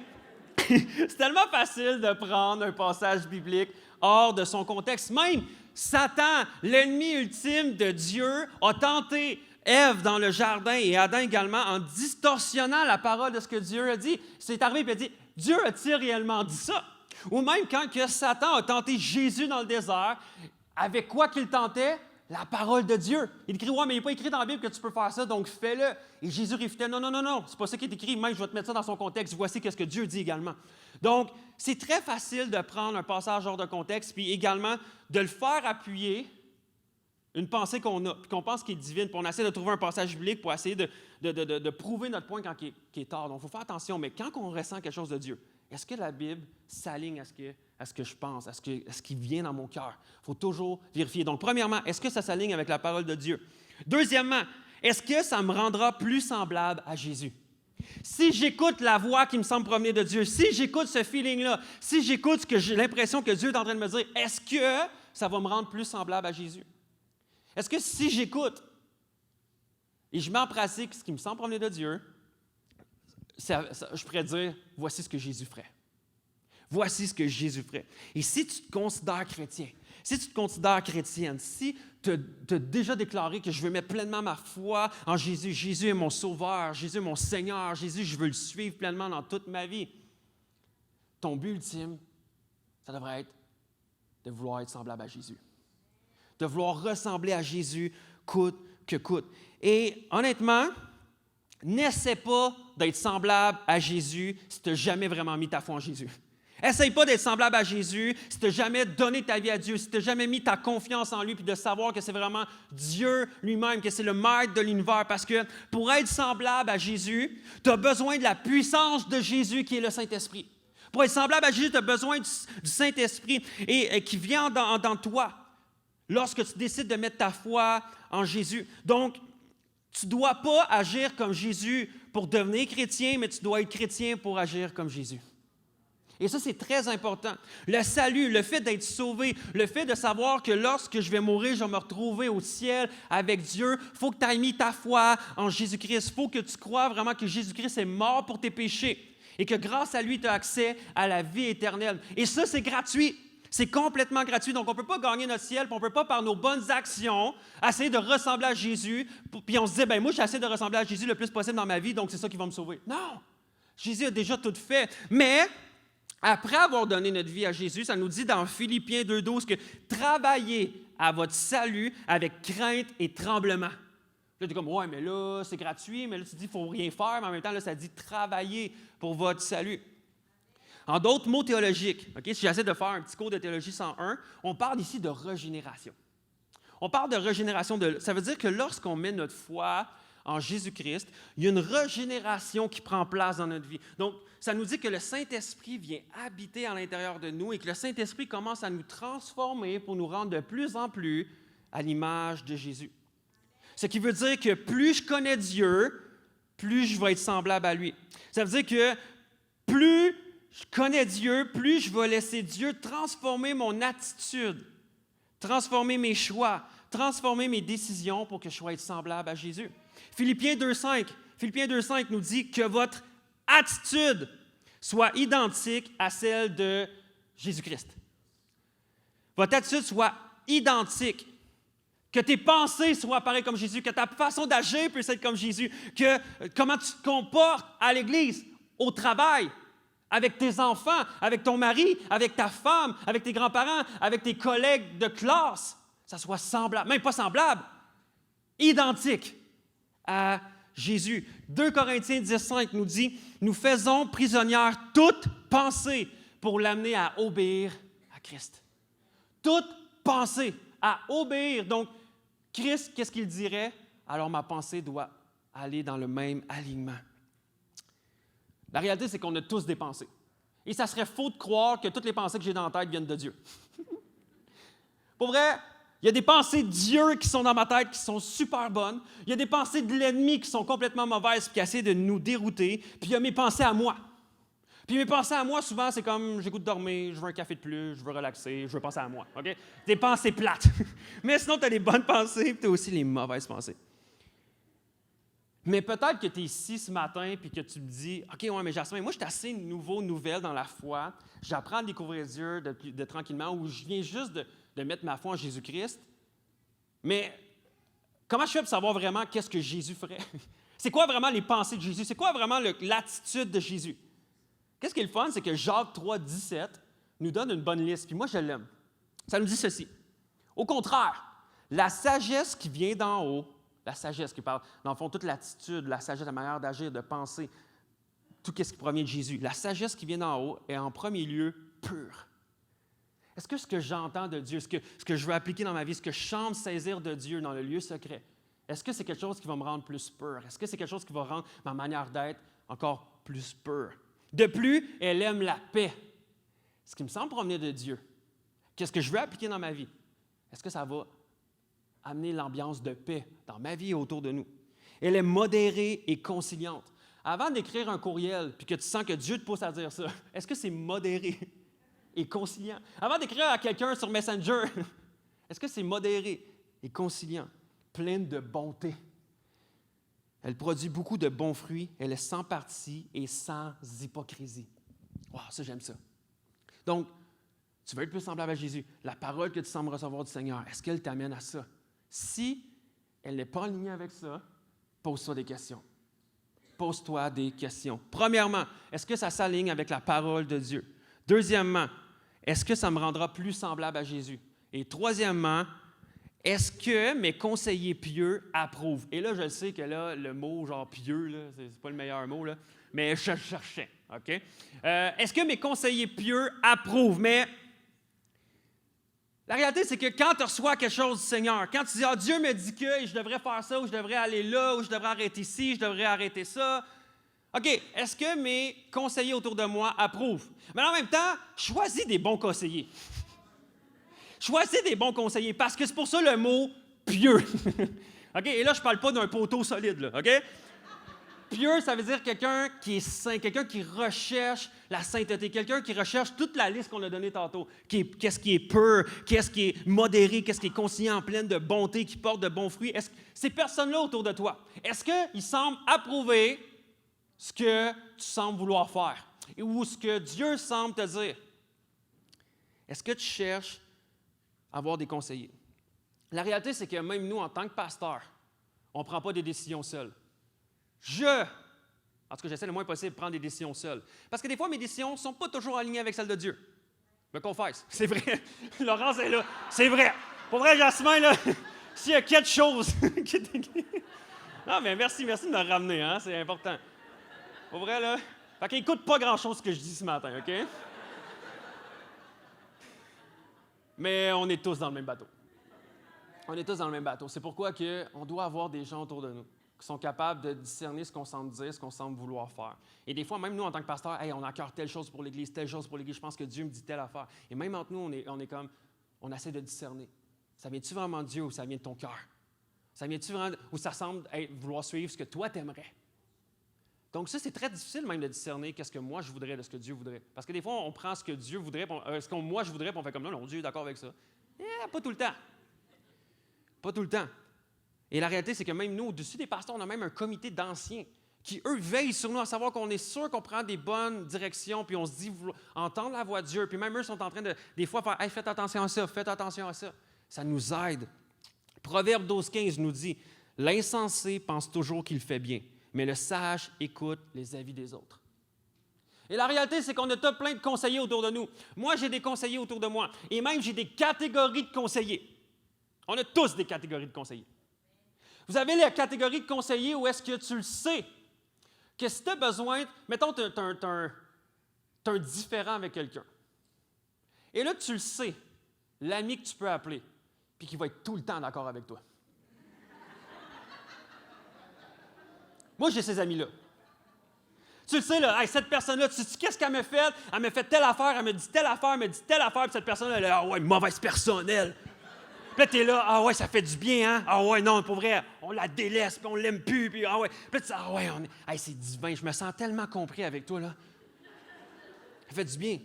c'est tellement facile de prendre un passage biblique hors de son contexte. Même Satan, l'ennemi ultime de Dieu, a tenté Ève dans le jardin et Adam également en distorsionnant la parole de ce que Dieu a dit. C'est arrivé et il a dit, Dieu a-t-il réellement dit ça? Ou même quand que Satan a tenté Jésus dans le désert, avec quoi qu'il tentait? La parole de Dieu. Il écrit, ouais, mais il n'est pas écrit dans la Bible que tu peux faire ça, donc fais-le. Et Jésus réfutait, non, c'est pas ça qui est écrit, même je vais te mettre ça dans son contexte, voici ce que Dieu dit également. Donc, c'est très facile de prendre un passage hors de contexte, puis également de le faire appuyer une pensée qu'on a, puis qu'on pense qu'il est divine, puis on essaie de trouver un passage biblique pour essayer de prouver notre point quand il est tard. Donc, il faut faire attention, mais quand on ressent quelque chose de Dieu, est-ce que la Bible s'aligne à ce que je pense, à ce qui vient dans mon cœur? Il faut toujours vérifier. Donc, premièrement, est-ce que ça s'aligne avec la parole de Dieu? Deuxièmement, est-ce que ça me rendra plus semblable à Jésus? Si j'écoute la voix qui me semble provenir de Dieu, si j'écoute ce feeling-là, si j'écoute ce que j'ai l'impression que Dieu est en train de me dire, est-ce que ça va me rendre plus semblable à Jésus? Est-ce que si j'écoute et je mets en pratique ce qui me semble provenir de Dieu, je pourrais dire, voici ce que Jésus ferait. Voici ce que Jésus ferait. Et si tu te considères chrétien, si tu te considères chrétienne, si tu as déjà déclaré que je veux mettre pleinement ma foi en Jésus, Jésus est mon sauveur, Jésus est mon Seigneur, Jésus, je veux le suivre pleinement dans toute ma vie, ton but ultime, ça devrait être de vouloir être semblable à Jésus. De vouloir ressembler à Jésus coûte que coûte. Et honnêtement, n'essaie pas d'être semblable à Jésus si tu n'as jamais vraiment mis ta foi en Jésus. Essaye pas d'être semblable à Jésus si tu n'as jamais donné ta vie à Dieu, si tu n'as jamais mis ta confiance en lui, puis de savoir que c'est vraiment Dieu lui-même, que c'est le maître de l'univers. Parce que pour être semblable à Jésus, tu as besoin de la puissance de Jésus qui est le Saint-Esprit. Pour être semblable à Jésus, tu as besoin du Saint-Esprit et qui vient dans toi lorsque tu décides de mettre ta foi en Jésus. Donc, tu ne dois pas agir comme Jésus pour devenir chrétien, mais tu dois être chrétien pour agir comme Jésus. Et ça, c'est très important. Le salut, le fait d'être sauvé, le fait de savoir que lorsque je vais mourir, je vais me retrouver au ciel avec Dieu, il faut que tu aies mis ta foi en Jésus-Christ. Il faut que tu crois vraiment que Jésus-Christ est mort pour tes péchés et que grâce à lui, tu as accès à la vie éternelle. Et ça, c'est gratuit. C'est complètement gratuit. Donc, on ne peut pas gagner notre ciel, puis on ne peut pas, par nos bonnes actions, essayer de ressembler à Jésus. Puis on se dit, bien, moi, j'essaie de ressembler à Jésus le plus possible dans ma vie, donc c'est ça qui va me sauver. Non! Jésus a déjà tout fait. Mais Après avoir donné notre vie à Jésus, ça nous dit dans Philippiens 2,12 que travaillez à votre salut avec crainte et tremblement. Là, tu es comme, ouais, mais là, c'est gratuit, mais là, tu dis, il ne faut rien faire, mais en même temps, là, ça dit travailler pour votre salut. En d'autres mots théologiques, si j'essaie de faire un petit cours de théologie 101, on parle ici de régénération. On parle de régénération, ça veut dire que lorsqu'on met notre foi en Jésus-Christ, il y a une régénération qui prend place dans notre vie. Donc, ça nous dit que le Saint-Esprit vient habiter à l'intérieur de nous et que le Saint-Esprit commence à nous transformer pour nous rendre de plus en plus à l'image de Jésus. Ce qui veut dire que plus je connais Dieu, plus je vais être semblable à lui. Ça veut dire que plus je connais Dieu, plus je vais laisser Dieu transformer mon attitude, transformer mes choix, transformer mes décisions pour que je sois semblable à Jésus. Philippiens 2,5 nous dit que votre attitude soit identique à celle de Jésus-Christ. Votre attitude soit identique. Que tes pensées soient pareilles comme Jésus, que ta façon d'agir puisse être comme Jésus, que comment tu te comportes à l'Église, au travail, avec tes enfants, avec ton mari, avec ta femme, avec tes grands-parents, avec tes collègues de classe, ça soit semblable, même pas semblable, identique à Jésus. 2 Corinthiens 10,5 nous dit « Nous faisons prisonnière toute pensée pour l'amener à obéir à Christ. » Toute pensée à obéir. Donc, Christ, qu'est-ce qu'il dirait? Alors ma pensée doit aller dans le même alignement. La réalité, c'est qu'on a tous des pensées. Et ça serait faux de croire que toutes les pensées que j'ai dans la tête viennent de Dieu. Pour vrai, il y a des pensées de Dieu qui sont dans ma tête qui sont super bonnes. Il y a des pensées de l'ennemi qui sont complètement mauvaises et qui essaient de nous dérouter. Puis il y a mes pensées à moi. Puis mes pensées à moi, souvent, c'est comme j'ai goût de dormir, je veux un café de plus, je veux relaxer, je veux penser à moi. OK? Des pensées plates. Mais sinon, tu as les bonnes pensées et tu as aussi les mauvaises pensées. Mais peut-être que tu es ici ce matin et que tu me dis « OK, ouais, mais Jasmin, moi, je suis assez nouvelle dans la foi. J'apprends à découvrir Dieu de tranquillement ou je viens juste de mettre ma foi en Jésus-Christ. Mais comment je fais pour savoir vraiment qu'est-ce que Jésus ferait? C'est quoi vraiment les pensées de Jésus? C'est quoi vraiment l'attitude de Jésus? Qu'est-ce qui est le fun, c'est que Jacques 3, 17 nous donne une bonne liste, puis moi, je l'aime. Ça nous dit ceci. Au contraire, la sagesse qui vient d'en haut, la sagesse qui parle, dans le fond, toute l'attitude, la sagesse, la manière d'agir, de penser, tout ce qui provient de Jésus, la sagesse qui vient d'en haut est en premier lieu pure. Est-ce que ce que j'entends de Dieu, ce que je veux appliquer dans ma vie, ce que je semble saisir de Dieu dans le lieu secret, est-ce que c'est quelque chose qui va me rendre plus pur? Est-ce que c'est quelque chose qui va rendre ma manière d'être encore plus pure? De plus, elle aime la paix. Ce qui me semble provenir de Dieu. Qu'est-ce que je veux appliquer dans ma vie? Est-ce que ça va amener l'ambiance de paix dans ma vie et autour de nous? Elle est modérée et conciliante. Avant d'écrire un courriel puis que tu sens que Dieu te pousse à dire ça, est-ce que c'est modéré et conciliant? Avant d'écrire à quelqu'un sur Messenger, est-ce que c'est modéré et conciliant, pleine de bonté? Elle produit beaucoup de bons fruits, elle est sans parti et sans hypocrisie. Wow, ça, j'aime ça. Donc, tu veux être plus semblable à Jésus. La parole que tu sembles recevoir du Seigneur, est-ce qu'elle t'amène à ça? Si elle n'est pas en ligne avec ça, pose-toi des questions. Pose-toi des questions. Premièrement, est-ce que ça s'aligne avec la parole de Dieu? Deuxièmement, est-ce que ça me rendra plus semblable à Jésus? Et troisièmement, est-ce que mes conseillers pieux approuvent? Et là, je sais que là, le mot genre pieux, là, c'est pas le meilleur mot, là, mais je cherchais, OK? Est-ce que mes conseillers pieux approuvent? Mais la réalité, c'est que quand tu reçois quelque chose du Seigneur, quand tu dis « Ah, Dieu me dit que je devrais faire ça, ou je devrais aller là, ou je devrais arrêter ci, je devrais arrêter ça », OK, est-ce que mes conseillers autour de moi approuvent? Mais en même temps, choisis des bons conseillers. Choisis des bons conseillers, parce que c'est pour ça le mot « pieux ». OK? Et là, je ne parle pas d'un poteau solide, là, OK? Pieux, ça veut dire quelqu'un qui est saint, quelqu'un qui recherche la sainteté, quelqu'un qui recherche toute la liste qu'on a donnée tantôt. Qu'est-ce qui est pur, qu'est-ce qui est modéré, qu'est-ce qui est conciliant, pleine de bonté, qui porte de bons fruits. Ces personnes-là autour de toi, est-ce qu'ils semblent approuver ce que tu sembles vouloir faire ou ce que Dieu semble te dire? Est-ce que tu cherches à avoir des conseillers? La réalité, c'est que même nous, en tant que pasteurs, on ne prend pas des décisions seuls. Je En tout cas, j'essaie le moins possible de prendre des décisions seul. Parce que des fois, mes décisions ne sont pas toujours alignées avec celles de Dieu. Je me confesse. C'est vrai. Laurence est là. C'est vrai. Pour vrai, Jasmin, là, s'il y a quelque chose... Non, mais merci de me ramener, hein, c'est important. Pour vrai, là... Fait qu'il écoute pas grand-chose ce que je dis ce matin, OK? Mais on est tous dans le même bateau. On est tous dans le même bateau. C'est pourquoi on doit avoir des gens autour de nous qui sont capables de discerner ce qu'on semble dire, ce qu'on semble vouloir faire. Et des fois, même nous, en tant que pasteur, hey, on a à cœur telle chose pour l'Église, telle chose pour l'Église, je pense que Dieu me dit telle affaire. Et même entre nous, on est comme, on essaie de discerner. Ça vient-tu vraiment de Dieu ou ça vient de ton cœur? Ça vient-tu vraiment, ou ça semble vouloir suivre ce que toi t'aimerais? Donc ça, c'est très difficile même de discerner qu'est-ce que moi je voudrais de ce que Dieu voudrait. Parce que des fois, on prend ce que Dieu voudrait, ce que moi je voudrais, puis on fait comme non, Dieu est d'accord avec ça. Pas tout le temps. Pas tout le temps. Et la réalité, c'est que même nous, au-dessus des pasteurs, on a même un comité d'anciens qui, eux, veillent sur nous à savoir qu'on est sûr qu'on prend des bonnes directions, puis on se dit entendre la voix de Dieu. Puis même eux sont en train de, des fois, faire hey, faites attention à ça, faites attention à ça. Ça nous aide. Proverbe 12,15 nous dit l'insensé pense toujours qu'il fait bien, mais le sage écoute les avis des autres. Et la réalité, c'est qu'on a plein de conseillers autour de nous. Moi, j'ai des conseillers autour de moi. Et même, j'ai des catégories de conseillers. On a tous des catégories de conseillers. Vous avez la catégorie de conseillers où est-ce que tu le sais que si tu as besoin, mettons, tu as un différend avec quelqu'un. Et là, tu le sais, l'ami que tu peux appeler, puis qui va être tout le temps d'accord avec toi. Moi, j'ai ces amis-là. Tu le sais, là, hey, cette personne-là, tu sais qu'est-ce qu'elle m'a fait? Elle m'a fait telle affaire, elle m'a dit telle affaire, elle m'a dit telle affaire, puis cette personne-là, elle est ah ouais, mauvaise personne, elle. Puis là, t'es là, ah ouais, ça fait du bien, hein? Ah ouais, non, pour vrai, on la délaisse, puis on l'aime plus, puis ah ouais. Puis là, tu dis, ah ouais, hey, c'est divin, je me sens tellement compris avec toi, là. Ça fait du bien.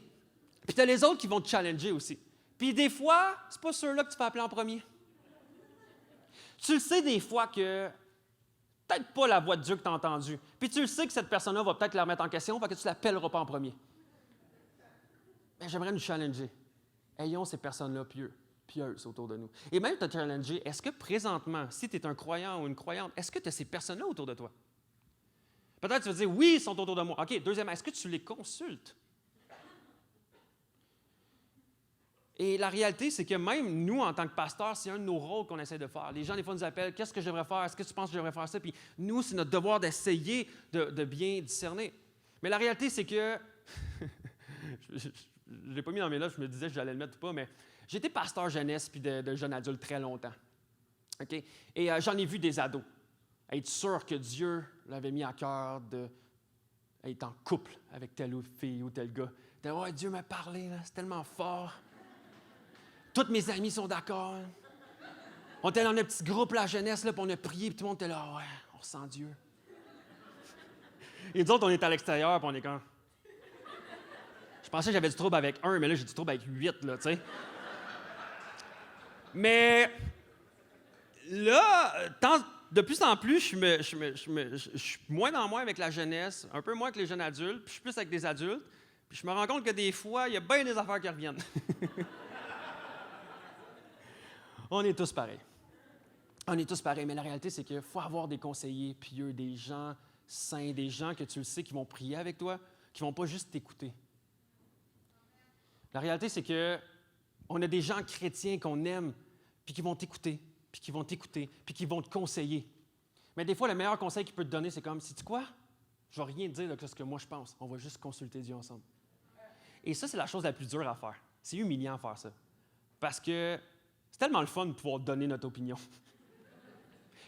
Puis t'as les autres qui vont te challenger aussi. Puis des fois, c'est pas ceux-là que tu fais appeler en premier. Tu le sais des fois que peut-être pas la voix de Dieu que tu as entendue. Puis tu le sais que cette personne-là va peut-être la remettre en question, fait que tu ne l'appelleras pas en premier. Mais j'aimerais nous challenger. Ayons ces personnes-là pieuses autour de nous. Et même te challenger, est-ce que présentement, si tu es un croyant ou une croyante, est-ce que tu as ces personnes-là autour de toi? Peut-être que tu vas dire, oui, ils sont autour de moi. OK, deuxièmement, est-ce que tu les consultes? Et la réalité, c'est que même nous, en tant que pasteurs, c'est un de nos rôles qu'on essaie de faire. Les gens, des fois, nous appellent, qu'est-ce que je devrais faire? Est-ce que tu penses que je devrais faire ça? Puis nous, c'est notre devoir d'essayer de bien discerner. Mais la réalité, c'est que, je ne l'ai pas mis dans mes notes, je me disais que j'allais le mettre ou pas, mais j'ai été pasteur jeunesse puis de jeune adulte très longtemps. Okay? Et j'en ai vu des ados être sûrs que Dieu l'avait mis à cœur d'être en couple avec telle fille ou tel gars. Ouais, Dieu m'a parlé, là, c'est tellement fort. Tous mes amis sont d'accord. On était dans un petit groupe, la jeunesse, là, puis on a prié, puis tout le monde était là, ouais, on sent Dieu. Et nous autres, on est à l'extérieur, puis on est quand? Je pensais que j'avais du trouble avec 1, mais là, j'ai du trouble avec 8, là, tu sais. Mais là, de plus en plus, je suis moins dans moi avec la jeunesse, un peu moins avec les jeunes adultes, puis je suis plus avec des adultes, puis je me rends compte que des fois, il y a bien des affaires qui reviennent. On est tous pareils. On est tous pareils, mais la réalité, c'est qu'il faut avoir des conseillers pieux, des gens saints, des gens que tu le sais qui vont prier avec toi, qui ne vont pas juste t'écouter. La réalité, c'est qu'on a des gens chrétiens qu'on aime, puis qui vont t'écouter, puis qui vont t'écouter, puis qui vont te conseiller. Mais des fois, le meilleur conseil qu'ils peuvent te donner, c'est comme, sais-tu quoi? Je ne vais rien te dire de ce que moi je pense. On va juste consulter Dieu ensemble. Et ça, c'est la chose la plus dure à faire. C'est humiliant à faire ça. Parce que c'est tellement le fun de pouvoir donner notre opinion.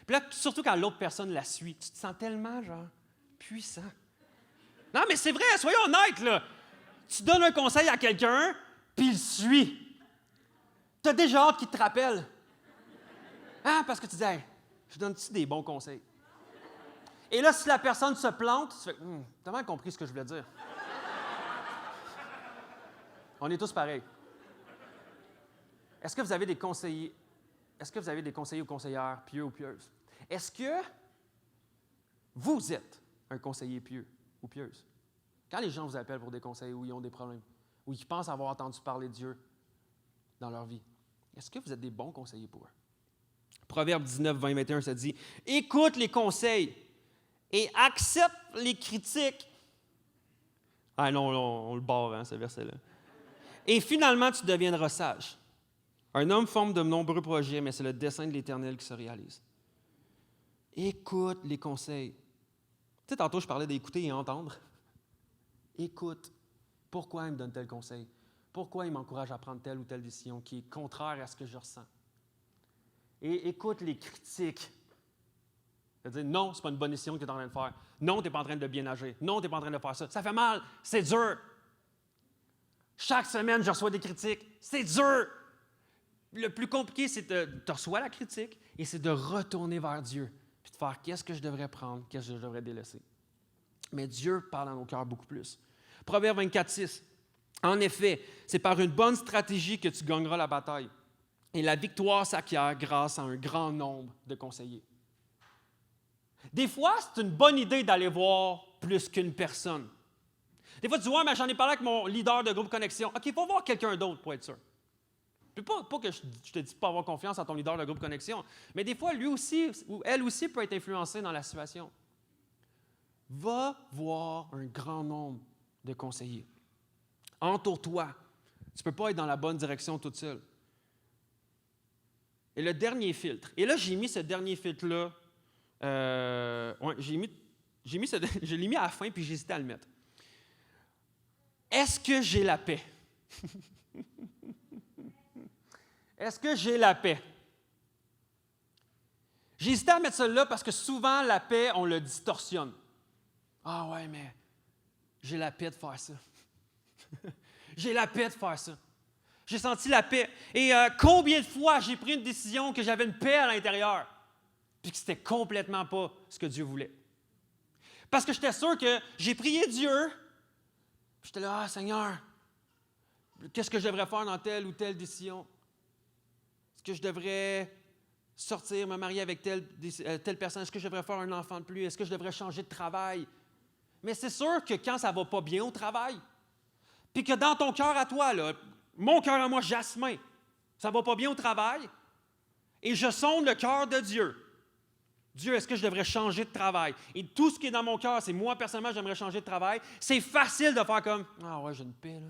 Puis là, surtout quand l'autre personne la suit, tu te sens tellement, genre, puissant. Non, mais c'est vrai, soyons honnêtes, là. Tu donnes un conseil à quelqu'un, puis il le suit. Tu as déjà hâte qu'il te rappelle. Hein? Parce que tu dis, hey, je donne-tu des bons conseils? Et là, si la personne se plante, tu fais, t'as mal compris ce que je voulais dire. On est tous pareils. Est-ce que vous avez des conseillers? Est-ce que vous avez des conseillers ou conseillères pieux ou pieuses? Est-ce que vous êtes un conseiller pieux ou pieuse? Quand les gens vous appellent pour des conseils ou ils ont des problèmes, ou ils pensent avoir entendu parler de Dieu dans leur vie, est-ce que vous êtes des bons conseillers pour eux? Proverbe 19, 20, 21, ça dit « Écoute les conseils et accepte les critiques. Ah non, on le barre, hein, ce verset-là. Et finalement, tu deviendras sage. Un homme forme de nombreux projets, mais c'est le dessein de l'Éternel qui se réalise. Écoute les conseils. Tu sais, tantôt, je parlais d'écouter et entendre. Écoute. Pourquoi il me donne tel conseil? Pourquoi il m'encourage à prendre telle ou telle décision qui est contraire à ce que je ressens? Et écoute les critiques. C'est-à-dire, non, ce n'est pas une bonne décision que tu es en train de faire. Non, tu n'es pas en train de bien agir. Non, tu n'es pas en train de faire ça. Ça fait mal. C'est dur. Chaque semaine, je reçois des critiques. C'est dur. Le plus compliqué, c'est de tu reçois la critique et c'est de retourner vers Dieu puis de faire qu'est-ce que je devrais prendre, qu'est-ce que je devrais délaisser. Mais Dieu parle dans nos cœurs beaucoup plus. Proverbe 24:6. En effet, c'est par une bonne stratégie que tu gagneras la bataille. Et la victoire s'acquiert grâce à un grand nombre de conseillers. Des fois, c'est une bonne idée d'aller voir plus qu'une personne. Des fois, tu dis, ouais, mais j'en ai parlé avec mon leader de groupe Connexion. OK, il faut voir quelqu'un d'autre pour être sûr. Puis pas que je te dis de pas avoir confiance en ton leader de groupe Connexion, mais des fois, lui aussi ou elle aussi peut être influencée dans la situation. Va voir un grand nombre de conseillers. Entoure-toi. Tu ne peux pas être dans la bonne direction toute seule. Et le dernier filtre. Et là, j'ai mis ce dernier filtre-là. Je l'ai mis à la fin, puis j'hésitais à le mettre. Est-ce que j'ai la paix? Est-ce que j'ai la paix? J'ai hésité à mettre celle-là parce que souvent, la paix, on le distorsionne. Ah ouais, mais j'ai la paix de faire ça. J'ai la paix de faire ça. J'ai senti la paix. Et combien de fois j'ai pris une décision que j'avais une paix à l'intérieur, puis que c'était complètement pas ce que Dieu voulait. Parce que j'étais sûr que j'ai prié Dieu, puis j'étais là, ah Seigneur, qu'est-ce que je devrais faire dans telle ou telle décision? Est-ce que je devrais sortir, me marier avec telle personne? Est-ce que je devrais faire un enfant de plus? Est-ce que je devrais changer de travail? Mais c'est sûr que quand ça ne va pas bien au travail, puis que dans ton cœur à toi, là, mon cœur à moi, Jasmin, ça ne va pas bien au travail, et je sonde le cœur de Dieu. Dieu, est-ce que je devrais changer de travail? Et tout ce qui est dans mon cœur, c'est moi, personnellement, j'aimerais changer de travail. C'est facile de faire comme, ah ouais, j'ai une paix, là.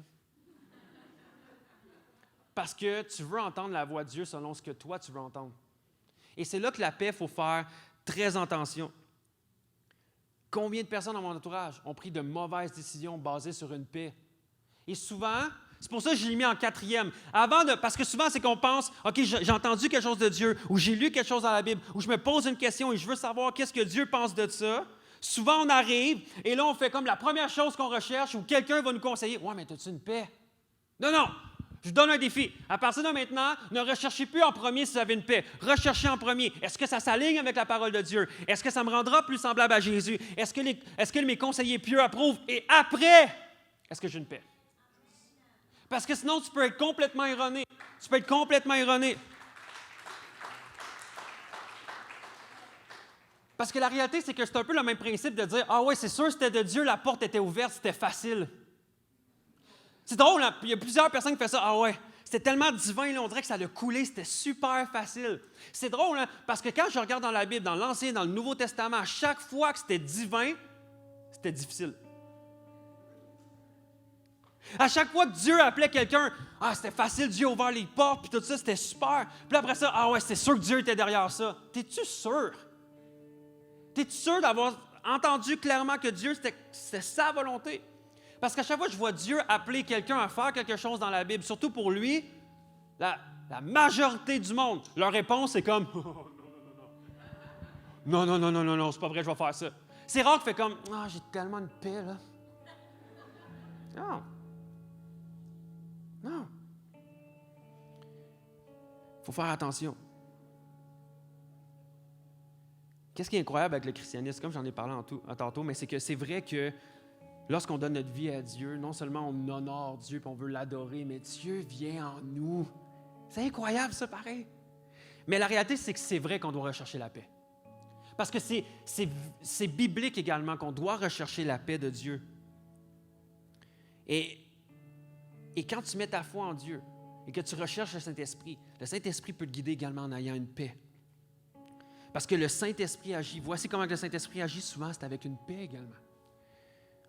Parce que tu veux entendre la voix de Dieu selon ce que toi, tu veux entendre. Et c'est là que la paix, il faut faire très attention. Combien de personnes dans mon entourage ont pris de mauvaises décisions basées sur une paix? Et souvent, c'est pour ça que je l'ai mis en 4e. Parce que souvent, c'est qu'on pense, OK, j'ai entendu quelque chose de Dieu, ou j'ai lu quelque chose dans la Bible, ou je me pose une question et je veux savoir qu'est-ce que Dieu pense de ça. Souvent, on arrive, et là, on fait comme la première chose qu'on recherche, ou quelqu'un va nous conseiller. Ouais, mais as-tu une paix? Non. Je vous donne un défi. À partir de maintenant, ne recherchez plus en premier si vous avez une paix. Recherchez en premier. Est-ce que ça s'aligne avec la parole de Dieu? Est-ce que ça me rendra plus semblable à Jésus? Est-ce que mes conseillers pieux approuvent? Et après, est-ce que j'ai une paix? Parce que sinon, tu peux être complètement erroné. Parce que la réalité, c'est que c'est un peu le même principe de dire « Ah ouais, c'est sûr, c'était de Dieu, la porte était ouverte, c'était facile. » C'est drôle, hein? Il y a plusieurs personnes qui font ça. Ah ouais, c'était tellement divin, là, on dirait que ça a coulé, c'était super facile. C'est drôle, hein? Parce que quand je regarde dans la Bible, dans l'Ancien, dans le Nouveau Testament, à chaque fois que c'était divin, c'était difficile. À chaque fois que Dieu appelait quelqu'un, ah, c'était facile, Dieu a ouvert les portes, puis tout ça, c'était super. Puis après ça, ah ouais, c'est sûr que Dieu était derrière ça. T'es-tu sûr? T'es-tu sûr d'avoir entendu clairement que Dieu, c'était sa volonté? Parce qu'à chaque fois que je vois Dieu appeler quelqu'un à faire quelque chose dans la Bible, surtout pour lui, la majorité du monde, leur réponse est comme non, c'est pas vrai, je vais faire ça. C'est rare qu'il fait comme ah, j'ai tellement de paix, là. Non. Il faut faire attention. Qu'est-ce qui est incroyable avec le christianisme, comme j'en ai parlé tantôt, mais c'est que c'est vrai que lorsqu'on donne notre vie à Dieu, non seulement on honore Dieu et on veut l'adorer, mais Dieu vient en nous. C'est incroyable, ça, pareil. Mais la réalité, c'est que c'est vrai qu'on doit rechercher la paix. Parce que c'est biblique également qu'on doit rechercher la paix de Dieu. Et quand tu mets ta foi en Dieu et que tu recherches le Saint-Esprit peut te guider également en ayant une paix. Parce que le Saint-Esprit agit. Voici comment le Saint-Esprit agit souvent, c'est avec une paix également.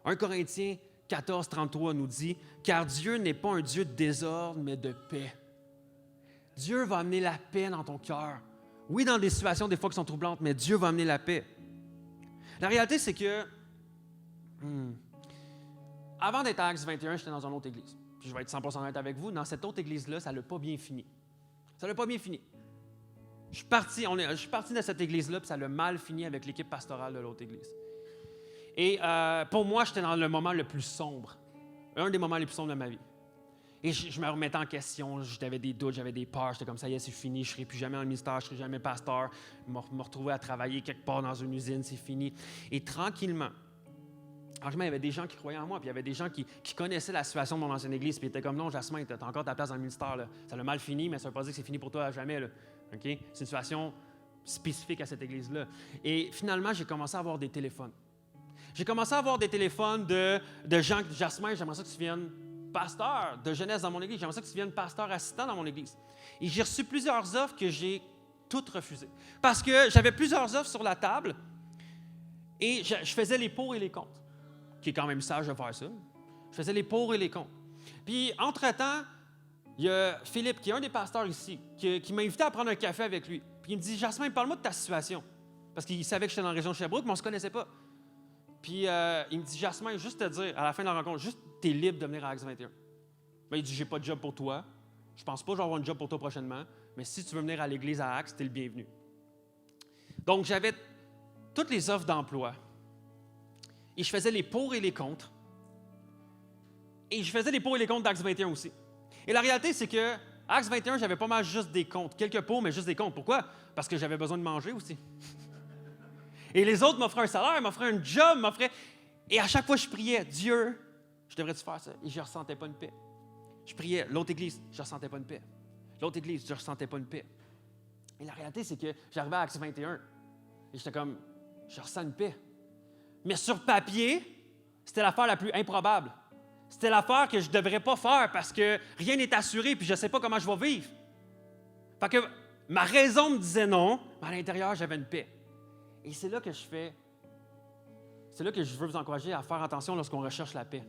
1 Corinthiens 14, 33 nous dit « Car Dieu n'est pas un Dieu de désordre, mais de paix. » Dieu va amener la paix dans ton cœur. Oui, dans des situations des fois qui sont troublantes, mais Dieu va amener la paix. La réalité, c'est que avant d'être à Acts 21, j'étais dans une autre église. Puis je vais être 100% honnête avec vous, dans cette autre église-là, ça n'a pas bien fini. Ça n'a pas bien fini. Je suis parti de cette église-là, puis ça a mal fini avec l'équipe pastorale de l'autre église. Et pour moi, j'étais dans le moment le plus sombre. Un des moments les plus sombres de ma vie. Et je me remettais en question, j'avais des doutes, j'avais des peurs, j'étais comme ça, c'est fini, je ne serai plus jamais en ministère, je ne serai jamais pasteur, me retrouver à travailler quelque part dans une usine, c'est fini. Et tranquillement, il y avait des gens qui croyaient en moi, puis il y avait des gens qui connaissaient la situation de mon ancienne église, puis ils étaient comme, non, Jasmin, tu as encore ta place dans le ministère, là. Ça a mal fini, mais ça ne veut pas dire que c'est fini pour toi à jamais. Là. Okay? C'est une situation spécifique à cette église-là. Et finalement, j'ai commencé à avoir des téléphones. J'ai commencé à avoir des téléphones de gens, Jasmin, j'aimerais ça que tu viennes pasteur de jeunesse dans mon église. J'aimerais ça que tu viennes pasteur assistant dans mon église. Et j'ai reçu plusieurs offres que j'ai toutes refusées. Parce que j'avais plusieurs offres sur la table et je faisais les pour et les contre, qui est quand même sage de faire ça. Je faisais les pour et les contre. Puis, entre-temps, il y a Philippe, qui est un des pasteurs ici, qui m'a invité à prendre un café avec lui. Puis il me dit, Jasmin, parle-moi de ta situation. Parce qu'il savait que j'étais dans la région de Sherbrooke, mais on ne se connaissait pas. Puis il me dit, Jasmin, juste te dire, à la fin de la rencontre, juste, tu es libre de venir à Acts 21. Ben, il dit, j'ai pas de job pour toi. Je pense pas que je vais avoir un job pour toi prochainement. Mais si tu veux venir à l'église à Acts, tu es le bienvenu. Donc, j'avais toutes les offres d'emploi. Et je faisais les pour et les contre. Et je faisais les pour et les contre d'Acts 21 aussi. Et la réalité, c'est que Acts 21, j'avais pas mal juste des contre. Quelques pour, mais juste des contre. Pourquoi? Parce que j'avais besoin de manger aussi. Et les autres m'offraient un salaire, m'offraient un job, m'offraient... Et à chaque fois, je priais, Dieu, je devrais-tu faire ça? Et je ne ressentais pas une paix. Je priais, l'autre église, je ne ressentais pas une paix. L'autre église, je ne ressentais pas une paix. Et la réalité, c'est que j'arrivais à Acts 21 et j'étais comme, je ressens une paix. Mais sur papier, c'était l'affaire la plus improbable. C'était l'affaire que je ne devrais pas faire parce que rien n'est assuré puis je ne sais pas comment je vais vivre. Fait que ma raison me disait non, mais à l'intérieur, j'avais une paix. Et c'est là que c'est là que je veux vous encourager à faire attention lorsqu'on recherche la paix.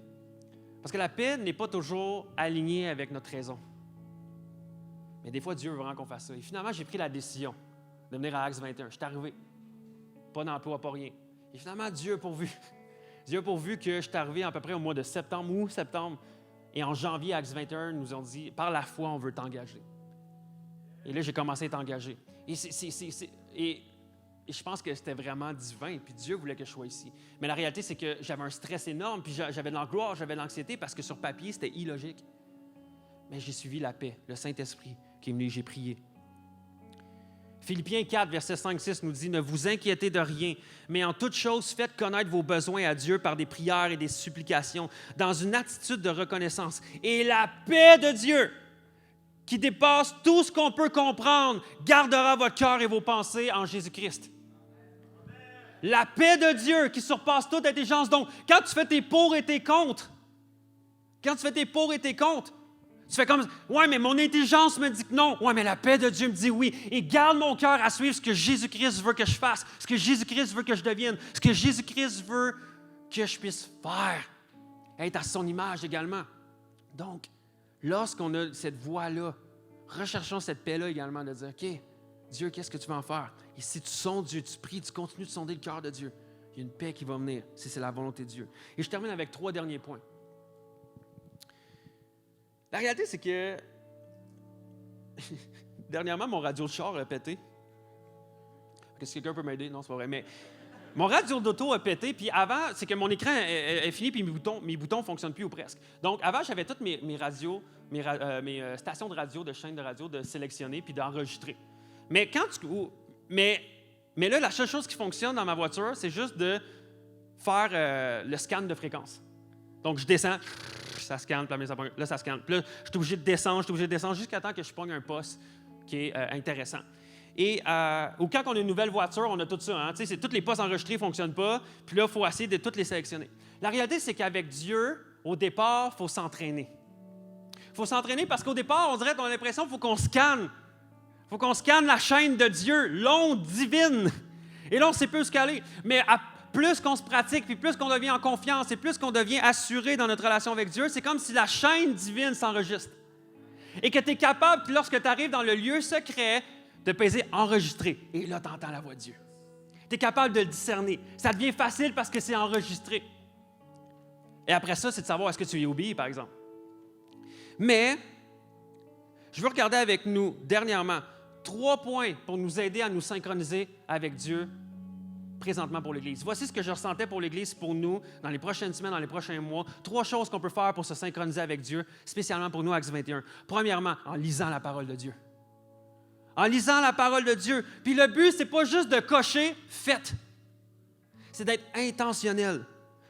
Parce que la paix n'est pas toujours alignée avec notre raison. Mais des fois, Dieu veut vraiment qu'on fasse ça. Et finalement, j'ai pris la décision de venir à Acts 21. Je suis arrivé. Pas d'emploi, pas rien. Et finalement, Dieu a pourvu. Dieu a pourvu que je suis arrivé à peu près au mois de septembre. Et en janvier, Acts 21, nous ont dit, par la foi, on veut t'engager. Et là, j'ai commencé à être engagé. Et je pense que c'était vraiment divin, puis Dieu voulait que je sois ici. Mais la réalité, c'est que j'avais un stress énorme, puis j'avais de l'angoisse, j'avais de l'anxiété, parce que sur papier, c'était illogique. Mais j'ai suivi la paix, le Saint-Esprit qui est venu, j'ai prié. Philippiens 4, versets 5-6 nous dit « Ne vous inquiétez de rien, mais en toute chose, faites connaître vos besoins à Dieu par des prières et des supplications, dans une attitude de reconnaissance. Et la paix de Dieu, qui dépasse tout ce qu'on peut comprendre, gardera votre cœur et vos pensées en Jésus-Christ. » La paix de Dieu qui surpasse toute intelligence. Donc, quand tu fais tes pour et tes contre, tu fais comme, ouais, mais mon intelligence me dit que non. Ouais, mais la paix de Dieu me dit oui. Et garde mon cœur à suivre ce que Jésus-Christ veut que je fasse, ce que Jésus-Christ veut que je devienne, ce que Jésus-Christ veut que je puisse faire. Être à son image également. Donc, lorsqu'on a cette voie-là, recherchons cette paix-là également, de dire, OK, Dieu, qu'est-ce que tu veux en faire? Et si tu sondes Dieu, tu pries, tu continues de sonder le cœur de Dieu, il y a une paix qui va venir, si c'est la volonté de Dieu. Et je termine avec 3 derniers points. La réalité, c'est que dernièrement, mon radio de char a pété. Est-ce que quelqu'un peut m'aider? Non, c'est pas vrai. Mais mon radio d'auto a pété, puis avant, c'est que mon écran est fini, puis mes boutons ne fonctionnent plus ou presque. Donc, avant, j'avais toutes mes radios, mes stations de radio, de chaînes de radio, de sélectionner puis d'enregistrer. Mais mais là, la seule chose qui fonctionne dans ma voiture, c'est juste de faire le scan de fréquence. Donc, je descends. Ça scanne, puis là, ça scanne. Puis là, je suis obligé de descendre jusqu'à temps que je pogne un poste qui est intéressant. Et ou quand on a une nouvelle voiture, on a tout ça. Hein? C'est, toutes les postes enregistrés ne fonctionnent pas, puis là, il faut essayer de toutes les sélectionner. La réalité, c'est qu'avec Dieu, au départ, il faut s'entraîner. Il faut s'entraîner parce qu'au départ, on dirait qu'on a l'impression qu'il faut qu'on scanne Il faut qu'on scanne la chaîne de Dieu, l'onde divine. Et là, on sait plus où aller. Mais plus qu'on se pratique, puis plus qu'on devient en confiance, et plus qu'on devient assuré dans notre relation avec Dieu, c'est comme si la chaîne divine s'enregistre. Et que tu es capable, lorsque tu arrives dans le lieu secret, de peser « enregistrer ». Et là, tu entends la voix de Dieu. Tu es capable de le discerner. Ça devient facile parce que c'est enregistré. Et après ça, c'est de savoir est-ce que tu y obéis, par exemple. Mais, je veux regarder avec nous, dernièrement, 3 points pour nous aider à nous synchroniser avec Dieu présentement pour l'Église. Voici ce que je ressentais pour l'Église, pour nous, dans les prochaines semaines, dans les prochains mois. 3 choses qu'on peut faire pour se synchroniser avec Dieu, spécialement pour nous, Acts 21. Premièrement, en lisant la parole de Dieu. En lisant la parole de Dieu. Puis le but, c'est pas juste de cocher « faites ». C'est d'être intentionnel.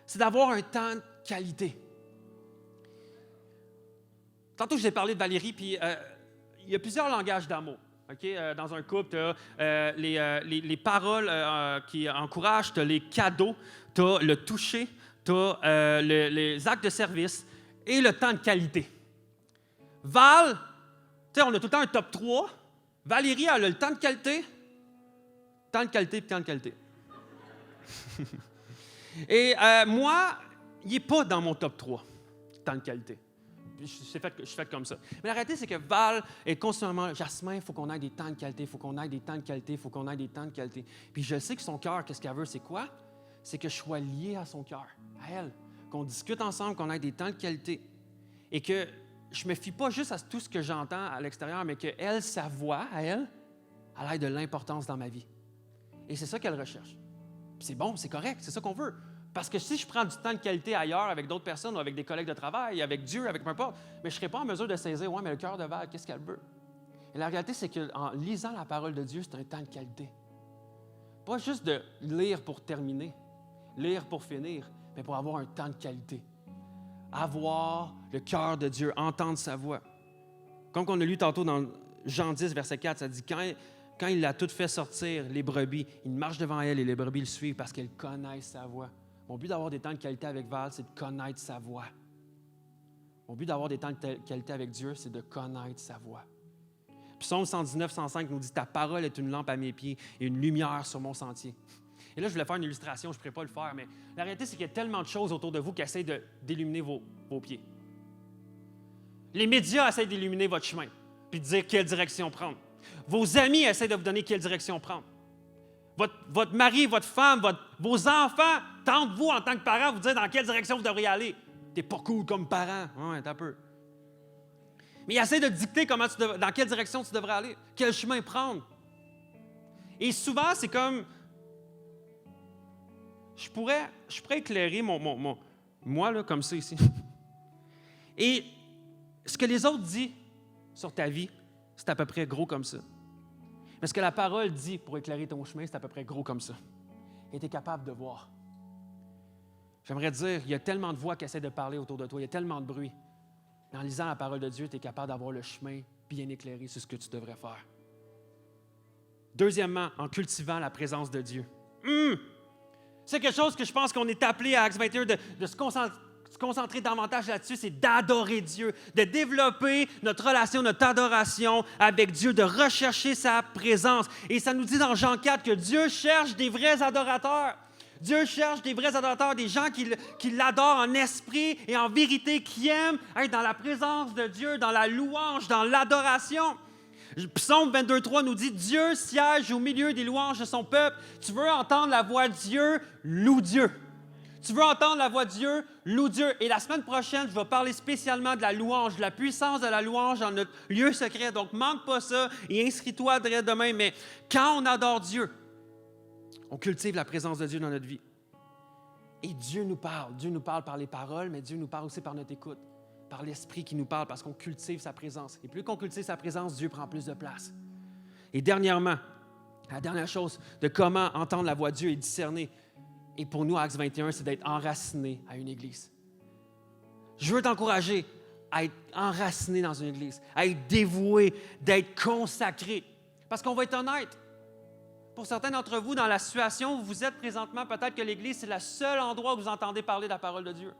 C'est d'avoir un temps de qualité. Tantôt, je vous ai parlé de Valérie, puis il y a plusieurs langages d'amour. Okay? Dans un couple, tu as les paroles qui encouragent, tu as les cadeaux, tu as le toucher, tu as les actes de service et le temps de qualité. Val, tu sais, on a tout le temps un top 3. Valérie, elle a le temps de qualité, puis temps de qualité. Et moi, il n'est pas dans mon top 3, temps de qualité. Je suis fait comme ça. Mais la réalité, c'est que Val est constamment, Jasmin, il faut qu'on ait des temps de qualité, il faut qu'on ait des temps de qualité, il faut qu'on ait des temps de qualité. Puis je sais que son cœur, qu'est-ce qu'elle veut, c'est quoi? C'est que je sois lié à son cœur, à elle, qu'on discute ensemble, qu'on ait des temps de qualité. Et que je ne me fie pas juste à tout ce que j'entends à l'extérieur, mais qu'elle, sa voix, à elle, elle ait de l'importance dans ma vie. Et c'est ça qu'elle recherche. Puis c'est bon, c'est correct, c'est ça qu'on veut. Parce que si je prends du temps de qualité ailleurs avec d'autres personnes ou avec des collègues de travail, avec Dieu, avec peu importe, mais je ne serai pas en mesure de saisir, ouais, mais le cœur de Val, qu'est-ce qu'elle veut? Et la réalité, c'est qu'en lisant la parole de Dieu, c'est un temps de qualité. Pas juste de lire pour terminer, lire pour finir, mais pour avoir un temps de qualité. Avoir le cœur de Dieu, entendre sa voix. Comme on a lu tantôt dans Jean 10, verset 4, ça dit quand il a tout fait sortir, les brebis, il marche devant elle et les brebis le suivent parce qu'elles connaissent sa voix. Mon but d'avoir des temps de qualité avec Val, c'est de connaître sa voix. Mon but d'avoir des temps de qualité avec Dieu, c'est de connaître sa voix. Psaume 119, 105 nous dit « Ta parole est une lampe à mes pieds et une lumière sur mon sentier. » Et là, je voulais faire une illustration, je ne pourrais pas le faire, mais la réalité, c'est qu'il y a tellement de choses autour de vous qui essaient d'illuminer vos pieds. Les médias essaient d'illuminer votre chemin, puis de dire quelle direction prendre. Vos amis essaient de vous donner quelle direction prendre. Votre mari, votre femme, vos enfants tentent vous, en tant que parent, vous dire dans quelle direction vous devriez aller. T'es pas cool comme parent. Ouais, t'as peu. Mais ils essaient de dicter dans quelle direction tu devrais aller, quel chemin prendre. Et souvent, c'est comme... Je pourrais éclairer moi, là, comme ça, ici. Et ce que les autres disent sur ta vie, c'est à peu près gros comme ça. Mais ce que la parole dit pour éclairer ton chemin, c'est à peu près gros comme ça. Et tu es capable de voir. J'aimerais dire, il y a tellement de voix qui essaient de parler autour de toi, il y a tellement de bruit. Mais en lisant la parole de Dieu, tu es capable d'avoir le chemin bien éclairé sur ce que tu devrais faire. Deuxièmement, en cultivant la présence de Dieu. C'est quelque chose que je pense qu'on est appelé à Acts 21 de se concentrer davantage là-dessus, c'est d'adorer Dieu, de développer notre relation, notre adoration avec Dieu, de rechercher sa présence. Et ça nous dit dans Jean 4 que Dieu cherche des vrais adorateurs. Dieu cherche des vrais adorateurs, des gens qui l'adorent en esprit et en vérité, qui aiment être dans la présence de Dieu, dans la louange, dans l'adoration. Psaume 22.3 nous dit « Dieu siège au milieu des louanges de son peuple. » Tu veux entendre la voix de Dieu, loue Dieu. Tu veux entendre la voix de Dieu, loue Dieu. Et la semaine prochaine, je vais parler spécialement de la louange, de la puissance de la louange dans notre lieu secret. Donc, manque pas ça et inscris-toi dès demain. Mais quand on adore Dieu, on cultive la présence de Dieu dans notre vie. Et Dieu nous parle. Dieu nous parle par les paroles, mais Dieu nous parle aussi par notre écoute, par l'Esprit qui nous parle parce qu'on cultive sa présence. Et plus qu'on cultive sa présence, Dieu prend plus de place. Et dernièrement, la dernière chose de comment entendre la voix de Dieu et discerner, et pour nous, Acts 21, c'est d'être enraciné à une église. Je veux t'encourager à être enraciné dans une église, à être dévoué, d'être consacré. Parce qu'on va être honnête. Pour certains d'entre vous, dans la situation où vous êtes présentement, peut-être que l'église, c'est le seul endroit où vous entendez parler de la parole de Dieu.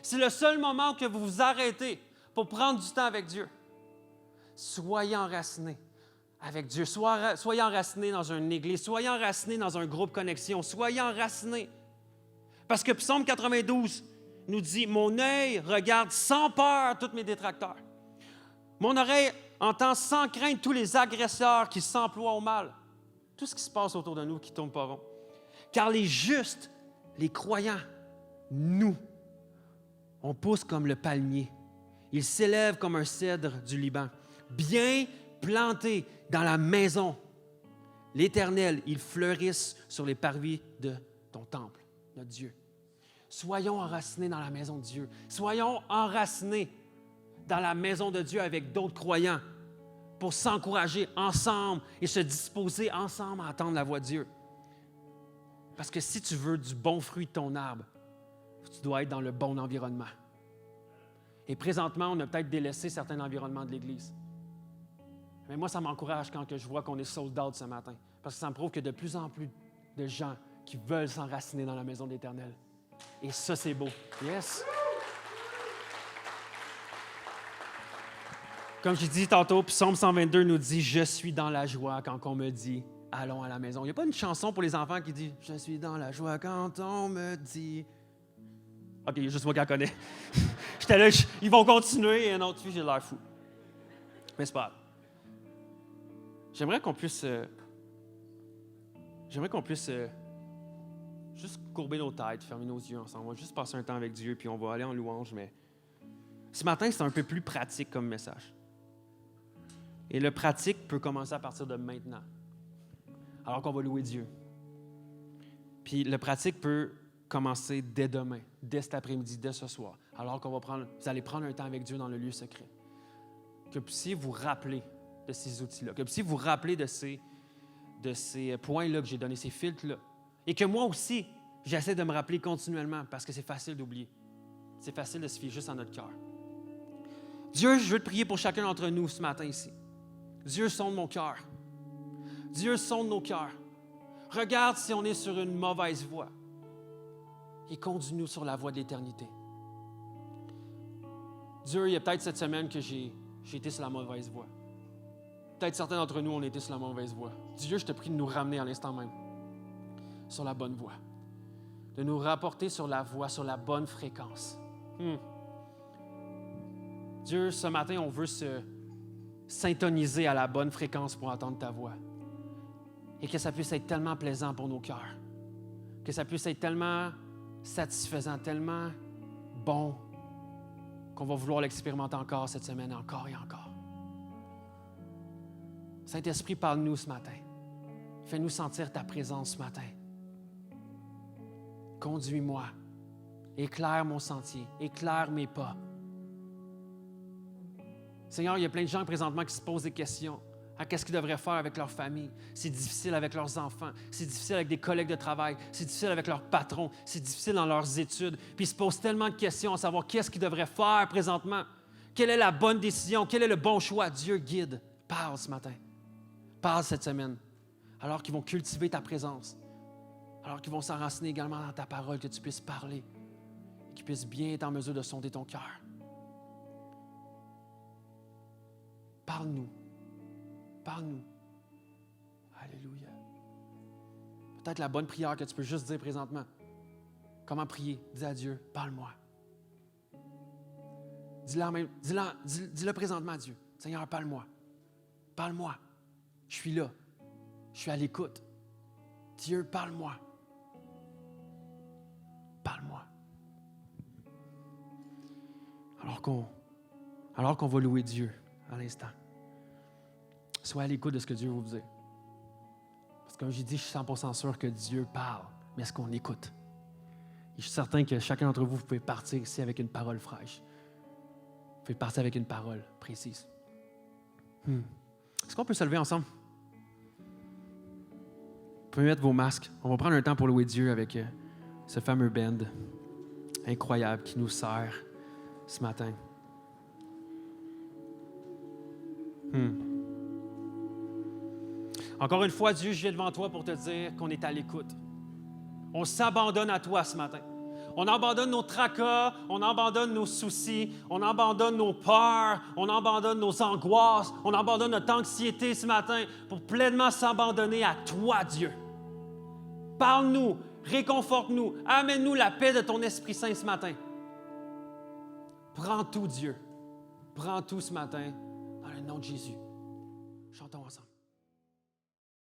C'est le seul moment où vous vous arrêtez pour prendre du temps avec Dieu. Soyez enracinés avec Dieu. Soyez enracinés dans une église, soyez enracinés dans un groupe connexion, soyez enracinés. Parce que Psaume 92 nous dit « Mon œil regarde sans peur tous mes détracteurs. Mon oreille entend sans crainte tous les agresseurs qui s'emploient au mal. » Tout ce qui se passe autour de nous qui ne tourne pas rond. Car les justes, les croyants, nous, on pousse comme le palmier. Ils s'élèvent comme un cèdre du Liban, bien plantés dans la maison. L'Éternel, ils fleurissent sur les parvis de ton temple, notre Dieu. Soyons enracinés dans la maison de Dieu. Soyons enracinés dans la maison de Dieu avec d'autres croyants pour s'encourager ensemble et se disposer ensemble à entendre la voix de Dieu. Parce que si tu veux du bon fruit de ton arbre, tu dois être dans le bon environnement. Et présentement, on a peut-être délaissé certains environnements de l'Église. Mais moi, ça m'encourage quand je vois qu'on est sold out ce matin. Parce que ça me prouve que de plus en plus de gens qui veulent s'enraciner dans la maison de l'Éternel. Et ça, c'est beau. Yes! Comme je dis tantôt, Psaume 122 nous dit « Je suis dans la joie quand on me dit « Allons à la maison ». Il n'y a pas une chanson pour les enfants qui dit « Je suis dans la joie quand on me dit... » OK, il y a juste moi qui la connais. J'étais là, ils vont continuer, et un autre, j'ai l'air fou. Mais c'est pas grave. J'aimerais qu'on puisse juste courber nos têtes, fermer nos yeux ensemble. On va juste passer un temps avec Dieu, puis on va aller en louange. Mais ce matin, c'est un peu plus pratique comme message. Et le pratique peut commencer à partir de maintenant, alors qu'on va louer Dieu. Puis le pratique peut commencer dès demain, dès cet après-midi, dès ce soir, alors qu'on va vous allez prendre un temps avec Dieu dans le lieu secret. Que vous puissiez vous rappeler de ces outils-là, que vous puissiez vous rappeler de ces points-là que j'ai donnés, ces filtres-là. Et que moi aussi, j'essaie de me rappeler continuellement parce que c'est facile d'oublier. C'est facile de se fier juste à notre cœur. Dieu, je veux te prier pour chacun d'entre nous ce matin ici. Dieu, sonde mon cœur. Dieu, sonde nos cœurs. Regarde si on est sur une mauvaise voie. Et conduis-nous sur la voie de l'éternité. Dieu, il y a peut-être cette semaine que j'ai été sur la mauvaise voie. Peut-être certains d'entre nous, on a été sur la mauvaise voie. Dieu, je te prie de nous ramener à l'instant même sur la bonne voie. De nous rapporter sur la voie, sur la bonne fréquence. Dieu, ce matin, on veut se syntoniser à la bonne fréquence pour entendre ta voix. Et que ça puisse être tellement plaisant pour nos cœurs. Que ça puisse être tellement satisfaisant, tellement bon, qu'on va vouloir l'expérimenter encore cette semaine, encore et encore. Saint-Esprit, parle-nous ce matin. Fais-nous sentir ta présence ce matin. Conduis-moi. Éclaire mon sentier. Éclaire mes pas. Seigneur, il y a plein de gens présentement qui se posent des questions à qu'est-ce qu'ils devraient faire avec leur famille. C'est difficile avec leurs enfants. C'est difficile avec des collègues de travail. C'est difficile avec leurs patrons. C'est difficile dans leurs études. Puis ils se posent tellement de questions à savoir qu'est-ce qu'ils devraient faire présentement. Quelle est la bonne décision? Quel est le bon choix? Dieu guide. Parle ce matin. Parle cette semaine. Alors qu'ils vont cultiver ta présence. Alors qu'ils vont s'enraciner également dans ta parole, que tu puisses parler. Et qu'ils puissent bien être en mesure de sonder ton cœur. Parle-nous. Parle-nous. Alléluia. Peut-être la bonne prière que tu peux juste dire présentement. Comment prier? Dis à Dieu, parle-moi. Dis-le présentement à Dieu. Seigneur, parle-moi. Parle-moi. Je suis là. Je suis à l'écoute. Dieu, parle-moi. Parle-moi. Alors qu'on va louer Dieu à l'instant. Sois à l'écoute de ce que Dieu veut vous dire. Parce que comme j'ai dit, je suis 100% sûr que Dieu parle, mais est-ce qu'on écoute? Et je suis certain que chacun d'entre vous, vous pouvez partir ici avec une parole fraîche. Vous pouvez partir avec une parole précise. Est-ce qu'on peut se lever ensemble? Vous pouvez mettre vos masques. On va prendre un temps pour louer Dieu avec ce fameux band incroyable qui nous sert ce matin. Encore une fois, Dieu, je viens devant toi pour te dire qu'on est à l'écoute. On s'abandonne à toi ce matin. On abandonne nos tracas, on abandonne nos soucis, on abandonne nos peurs, on abandonne nos angoisses, on abandonne notre anxiété ce matin pour pleinement s'abandonner à toi, Dieu. Parle-nous, réconforte-nous, amène-nous la paix de ton Esprit Saint ce matin. Prends tout, Dieu. Prends tout ce matin dans le nom de Jésus.